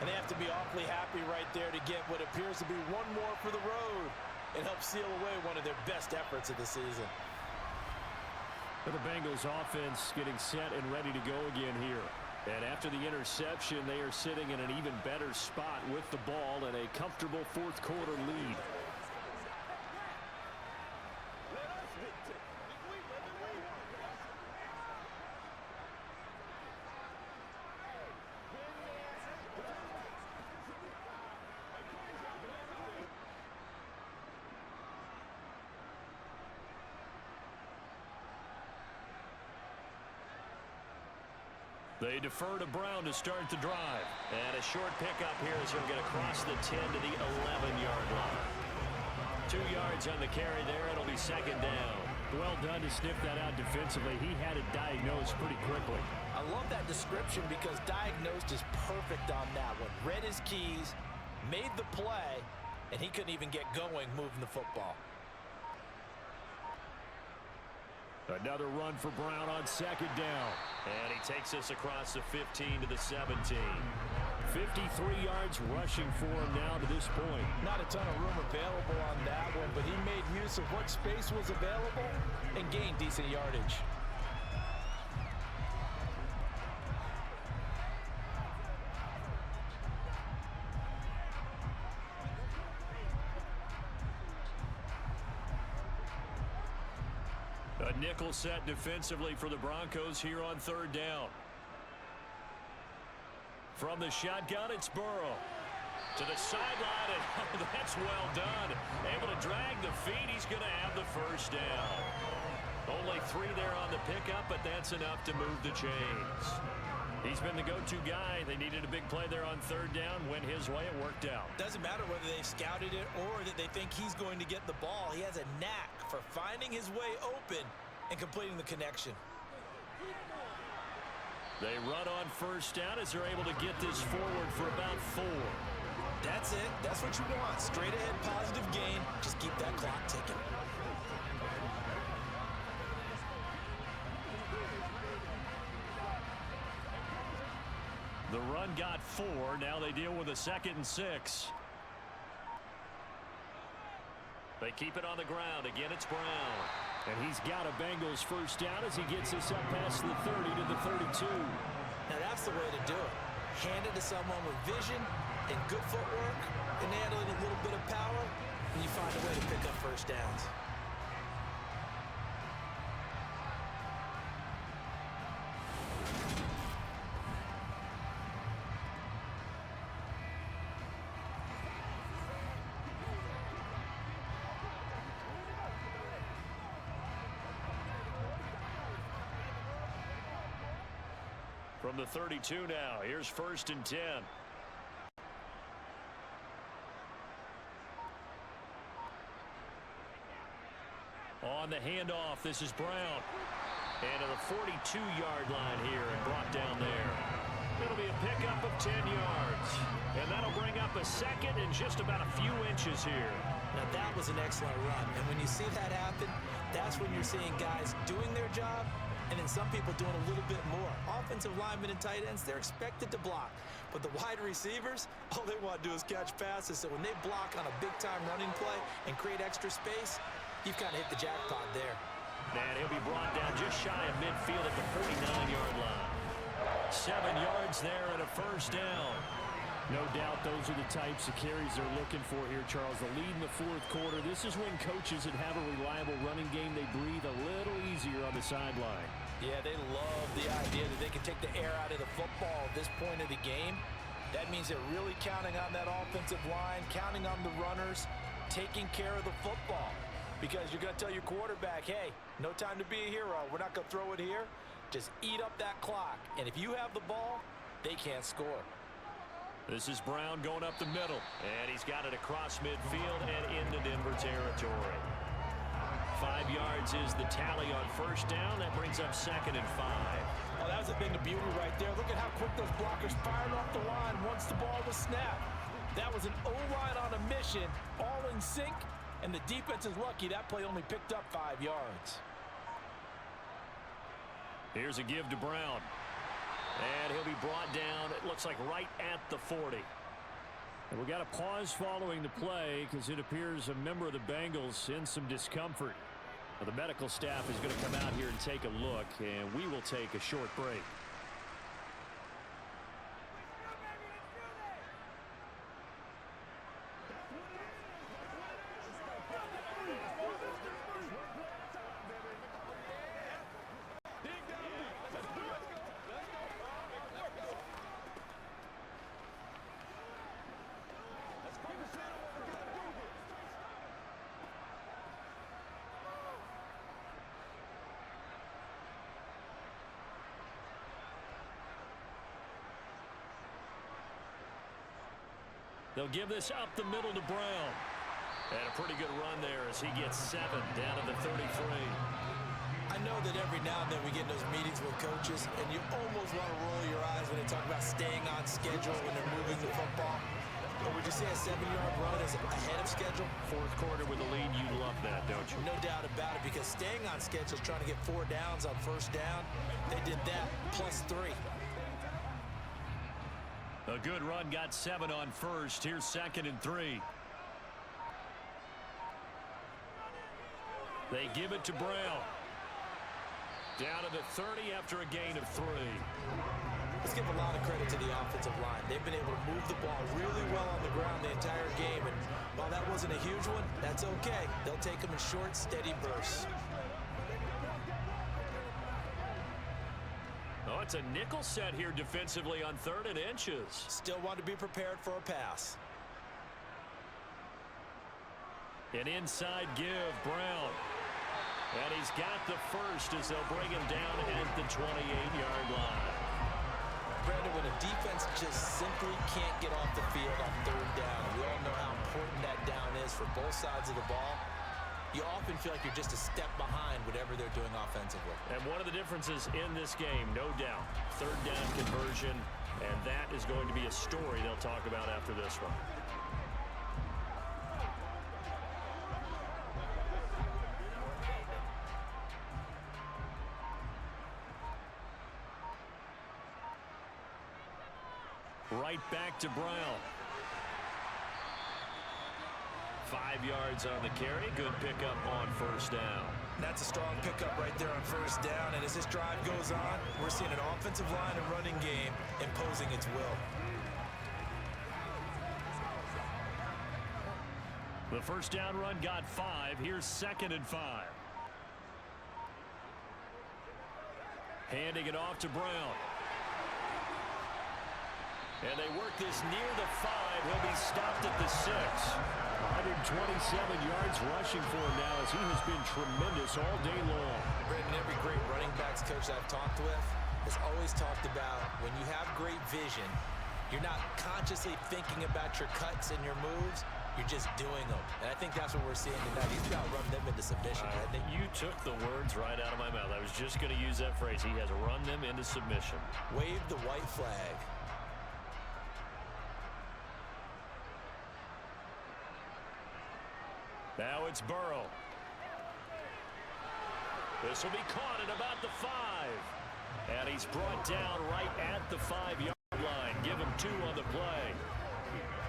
And they have to be awfully happy right there to get what appears to be one more for the road and help seal away one of their best efforts of the season. For the Bengals offense getting set and ready to go again here. And after the interception, they are sitting in an even better spot with the ball and a comfortable fourth quarter lead. They defer to Brown to start the drive. And a short pickup here as he'll get across the 10 to the 11-yard line. 2 yards on the carry there. It'll be 2nd down. Well done to sniff that out defensively. He had it diagnosed pretty quickly. I love that description because diagnosed is perfect on that one. Read his keys, made the play, and he couldn't even get going moving the football. Another run for Brown on 2nd down. And he takes this across the 15 to the 17. 53 yards rushing for him now to this point. Not a ton of room available on that one, but he made use of what space was available and gained decent yardage. A nickel set defensively for the Broncos here on 3rd down. From the shotgun, it's Burrow. To the sideline, and that's well done. Able to drag the feet. He's going to have the 1st down. Only 3 there on the pickup, but that's enough to move the chains. He's been the go-to guy. They needed a big play there on 3rd down. Went his way. It worked out. Doesn't matter whether they've scouted it or that they think he's going to get the ball. He has a knack for finding his way open and completing the connection. They run on 1st down as they're able to get this forward for about 4. That's it. That's what you want. Straight ahead positive gain. Just keep that clock ticking. The run got 4. Now they deal with a 2nd and 6. They keep it on the ground. Again, it's Brown. And he's got a Bengals first down as he gets us up past the 30 to the 32. Now that's the way to do it. Hand it to someone with vision and good footwork and handle it a little bit of power, and you find a way to pick up first downs. From the 32 now, here's 1st and 10. On the handoff, this is Brown. And to the 42-yard line here and brought down there. It'll be a pickup of 10 yards. And that'll bring up a second and just about a few inches here. Now that was an excellent run. And when you see that happen, that's when you're seeing guys doing their job and then some people doing a little bit more. Offensive linemen and tight ends, they're expected to block. But the wide receivers, all they want to do is catch passes. So when they block on a big-time running play and create extra space, you've kind of hit the jackpot there. And he'll be brought down just shy of midfield at the 49-yard line. 7 yards there and a first down. No doubt those are the types of carries they're looking for here, Charles. The lead in the fourth quarter. This is when coaches that have a reliable running game, they breathe a little easier on the sideline. Yeah, they love the idea that they can take the air out of the football at this point of the game. That means they're really counting on that offensive line, counting on the runners, taking care of the football. Because you're going to tell your quarterback, hey, no time to be a hero. We're not going to throw it here. Just eat up that clock. And if you have the ball, they can't score. This is Brown going up the middle. And he's got it across midfield and into Denver territory. 5 yards is the tally on first down. That brings up 2nd and 5. Oh, that was a thing of beauty right there. Look at how quick those blockers fired off the line once the ball was snapped. That was an O-line on a mission, all in sync, and the defense is lucky that play only picked up 5 yards. Here's a give to Brown. And he'll be brought down, it looks like right at the 40. And we got a pause following the play because it appears a member of the Bengals in some discomfort. Well, the medical staff is going to come out here and take a look, and we will take a short break. They'll give this up the middle to Brown. And a pretty good run there as he gets 7 down to the 33. I know that every now and then we get in those meetings with coaches, and you almost want to roll your eyes when they talk about staying on schedule when they're moving the football. But would you say a 7-yard run is ahead of schedule? Fourth quarter with the lead, you love that, don't you? No doubt about it, because staying on schedule is trying to get 4 downs on first down. They did that, plus 3. A good run, got 7 on first. Here's 2nd and 3. They give it to Brown. Down to the 30 after a gain of 3. Let's give a lot of credit to the offensive line. They've been able to move the ball really well on the ground the entire game. And while that wasn't a huge one, that's okay. They'll take them in short, steady bursts. Oh, it's a nickel set here defensively on 3rd and inches. Still want to be prepared for a pass. An inside give, Brown. And he's got the first as they'll bring him down at the 28-yard line. Brandon, when a defense just simply can't get off the field on 3rd down, we all know how important that down is for both sides of the ball. You often feel like you're just a step behind whatever they're doing offensively. And one of the differences in this game, no doubt, 3rd down conversion, and that is going to be a story they'll talk about after this one. Right back to Brown. 5 yards on the carry. Good pickup on first down. That's a strong pickup right there on first down. And as this drive goes on, we're seeing an offensive line and running game imposing its will. The first down run got 5. Here's 2nd and 5. Handing it off to Brown. And they work this near the 5. He'll be stopped at the 6. 127 yards rushing for him now as he has been tremendous all day long. Brendan, every great running backs coach I've talked with has always talked about when you have great vision, you're not consciously thinking about your cuts and your moves. You're just doing them. And I think that's what we're seeing tonight. He's got to run them into submission. You took the words right out of my mouth. I was just going to use that phrase. He has run them into submission. Wave the white flag. Now it's Burrow. This will be caught at about the 5. And he's brought down right at the 5-yard line. Give him 2 on the play.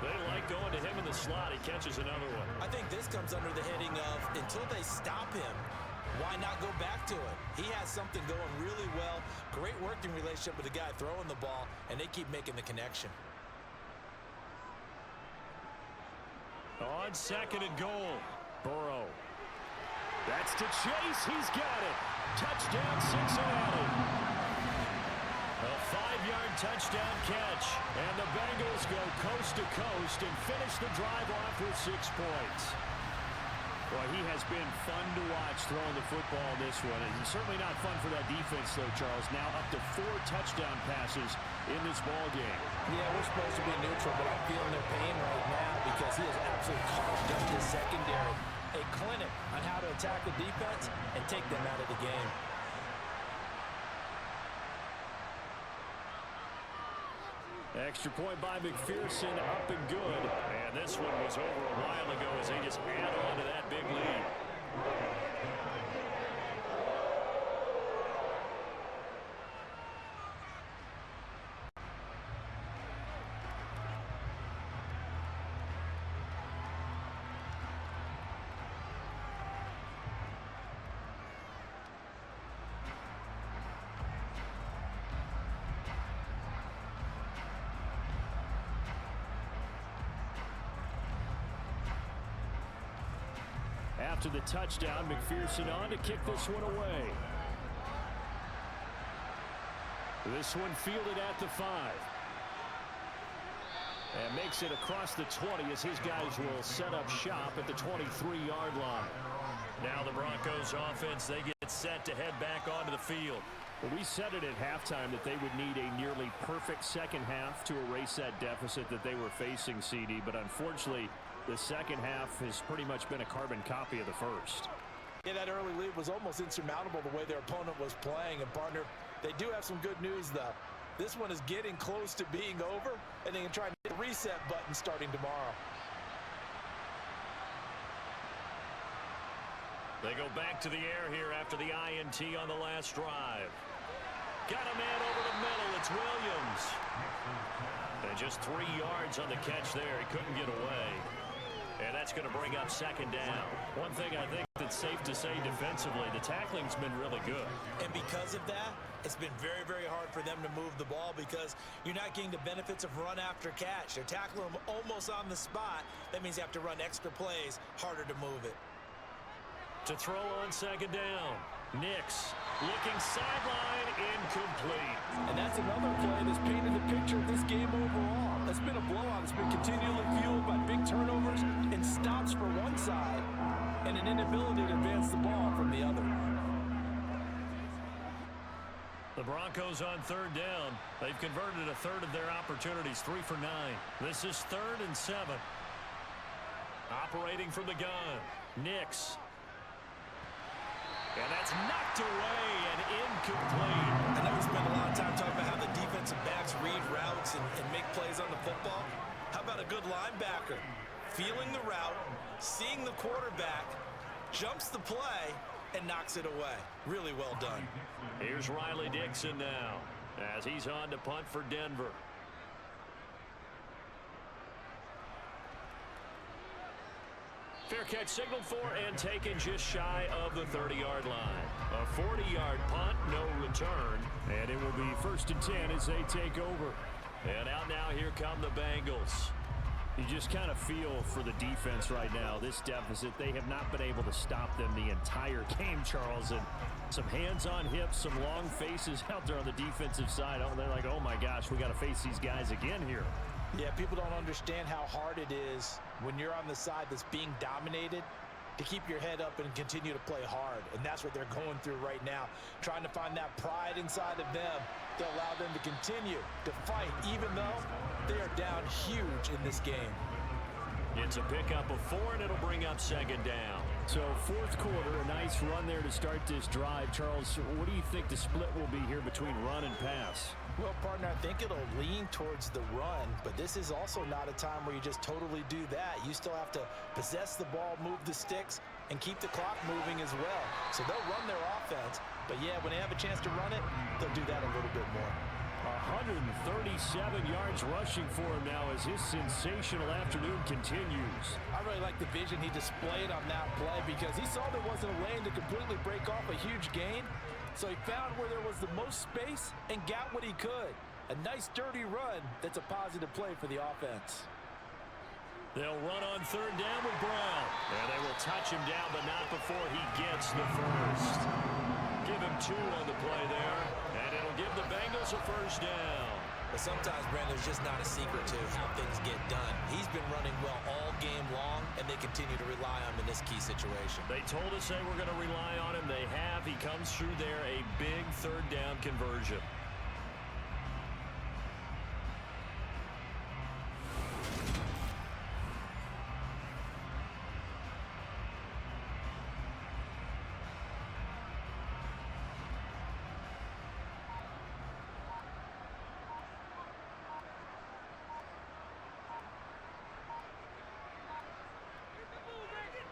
They like going to him in the slot. He catches another one. I think this comes under the heading of until they stop him, why not go back to him? He has something going really well. Great working relationship with the guy throwing the ball, and they keep making the connection. On 2nd and goal, Burrow. That's to Chase. He's got it. Touchdown, Cincinnati. A 5-yard touchdown catch. And the Bengals go coast to coast and finish the drive off with 6 points. Well, he has been fun to watch throwing the football in this one. And certainly not fun for that defense, though, Charles. Now up to 4 touchdown passes in this ball game. Yeah, we're supposed to be neutral, but I'm feeling their pain right now because he has absolutely carved up this secondary. A clinic on how to attack the defense and take them out of the game. Extra point by McPherson, up and good. And this one was over a while ago as they just add on to that big lead. After the touchdown, McPherson on to kick this one away. This one fielded at the 5. And makes it across the 20 as his guys will set up shop at the 23-yard line. Now the Broncos offense, they get set to head back onto the field. Well, we said it at halftime that they would need a nearly perfect second half to erase that deficit that they were facing, CD. But unfortunately, the second half has pretty much been a carbon copy of the first. Yeah, that early lead was almost insurmountable the way their opponent was playing. And, partner, they do have some good news, though. This one is getting close to being over, and they can try to hit the reset button starting tomorrow. They go back to the air here after the INT on the last drive. Got a man over the middle. It's Williams. And just 3 yards on the catch there. He couldn't get away. And that's going to bring up 2nd down. One thing I think that's safe to say defensively, the tackling's been really good. And because of that, it's been very, very hard for them to move the ball because you're not getting the benefits of run after catch. They're tackling them almost on the spot. That means you have to run extra plays, harder to move it. To throw on 2nd down. Nix looking sideline, incomplete. And that's another play that's painted the picture of this game overall. That's been a blowout. It's been continually fueled by big turnovers and stops for one side and an inability to advance the ball from the other. The Broncos on 3rd down. They've converted a third of their opportunities, 3 for 9. This is 3rd and 7. Operating from the gun. Nix. And that's knocked away and incomplete. I know we spent a lot of time talking about how the defensive backs read routes and make plays on the football. How about a good linebacker? Feeling the route, seeing the quarterback, jumps the play, and knocks it away. Really well done. Here's Riley Dixon now as he's on to punt for Denver. Fair catch signaled for and taken just shy of the 30-yard line. A 40-yard punt, no return. And it will be 1st and 10 as they take over. And out now, here come the Bengals. You just kind of feel for the defense right now. This deficit, they have not been able to stop them the entire game, Charles. And some hands on hips, some long faces out there on the defensive side. Oh, they're like, oh my gosh, we got to face these guys again here. Yeah, people don't understand how hard it is when you're on the side that's being dominated to keep your head up and continue to play hard. And that's what they're going through right now, trying to find that pride inside of them to allow them to continue to fight, even though they are down huge in this game. It's a pickup of 4, and it'll bring up 2nd down. So 4th quarter, a nice run there to start this drive. Charles, what do you think the split will be here between run and pass? Well, partner, I think it'll lean towards the run, but this is also not a time where you just totally do that. You still have to possess the ball, move the sticks, and keep the clock moving as well. So they'll run their offense, but yeah, when they have a chance to run it, they'll do that a little bit more. 137 yards rushing for him now as his sensational afternoon continues. I really like the vision he displayed on that play because he saw there wasn't a lane to completely break off a huge gain. So he found where there was the most space and got what he could. A nice dirty run that's a positive play for the offense. They'll run on 3rd down with Brown. And they will touch him down, but not before he gets the first. Give him 2 on the play there. And it'll give the Bengals a 1st down. But sometimes, Brandon, there's just not a secret to how things get done. He's been running well all game long, and they continue to rely on him in this key situation. They told us they were going to rely on him. They have. He comes through there, a big 3rd down conversion.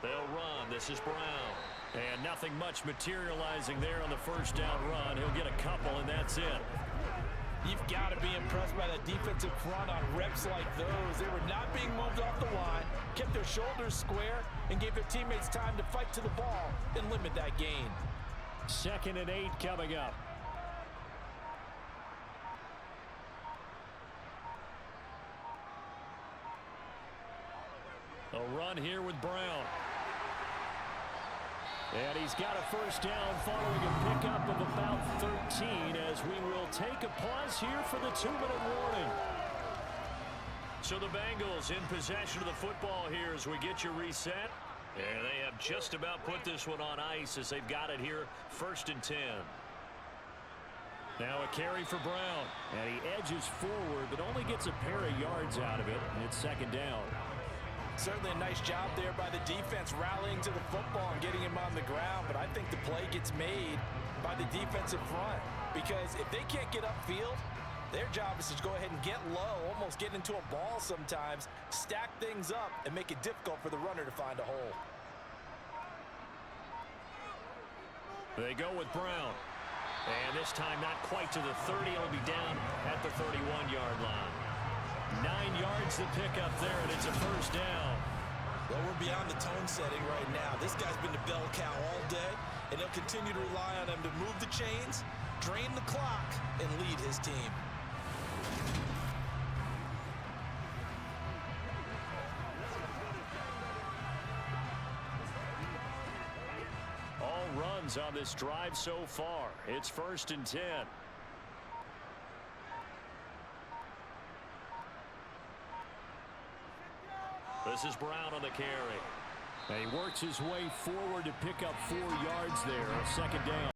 They'll run. This is Brown. And nothing much materializing there on the 1st down run. He'll get a couple, and that's it. You've got to be impressed by that defensive front on reps like those. They were not being moved off the line, kept their shoulders square, and gave their teammates time to fight to the ball and limit that gain. 2nd and 8 coming up. A run here with Brown. And he's got a 1st down following a pickup of about 13 as we will take a pause here for the 2-minute warning. So the Bengals in possession of the football here as we get you reset. And they have just about put this one on ice as they've got it here, 1st and 10. Now a carry for Brown. And he edges forward but only gets a pair of yards out of it. And it's 2nd down. Certainly a nice job there by the defense rallying to the football and getting him on the ground, but I think the play gets made by the defensive front because if they can't get upfield, their job is to go ahead and get low, almost get into a ball sometimes, stack things up, and make it difficult for the runner to find a hole. They go with Brown. And this time not quite to the 30. It'll be down at the 31-yard line. 9 yards to pick up there, and it's a 1st down. Well, we're beyond the tone setting right now. This guy's been the bell cow all day, and they'll continue to rely on him to move the chains, drain the clock, and lead his team. All runs on this drive so far. It's 1st and 10. This is Brown on the carry. And he works his way forward to pick up 4 yards there, a 2nd down.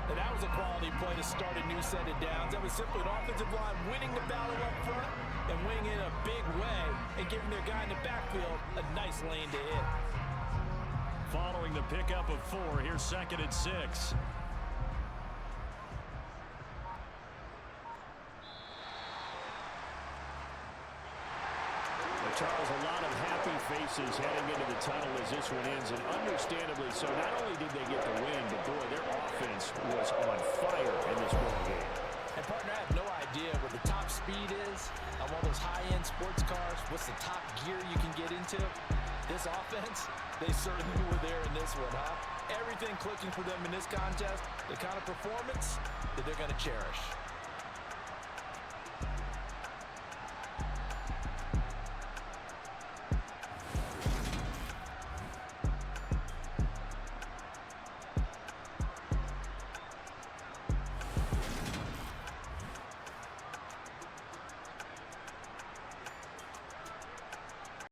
And that was a quality play to start a new set of downs. That was simply an offensive line winning the battle up front and winning in a big way and giving their guy in the backfield a nice lane to hit. Following the pickup of 4, here's 2nd and 6. Charles, a lot of happy faces heading into the tunnel as this one ends, and understandably so. Not only did they get the win, but boy, their offense was on fire in this ball game. And partner, I have no idea what the top speed is on one of those high-end sports cars, what's the top gear you can get into. This offense, they certainly were there in this one, huh? Everything clicking for them in this contest, the kind of performance that they're going to cherish.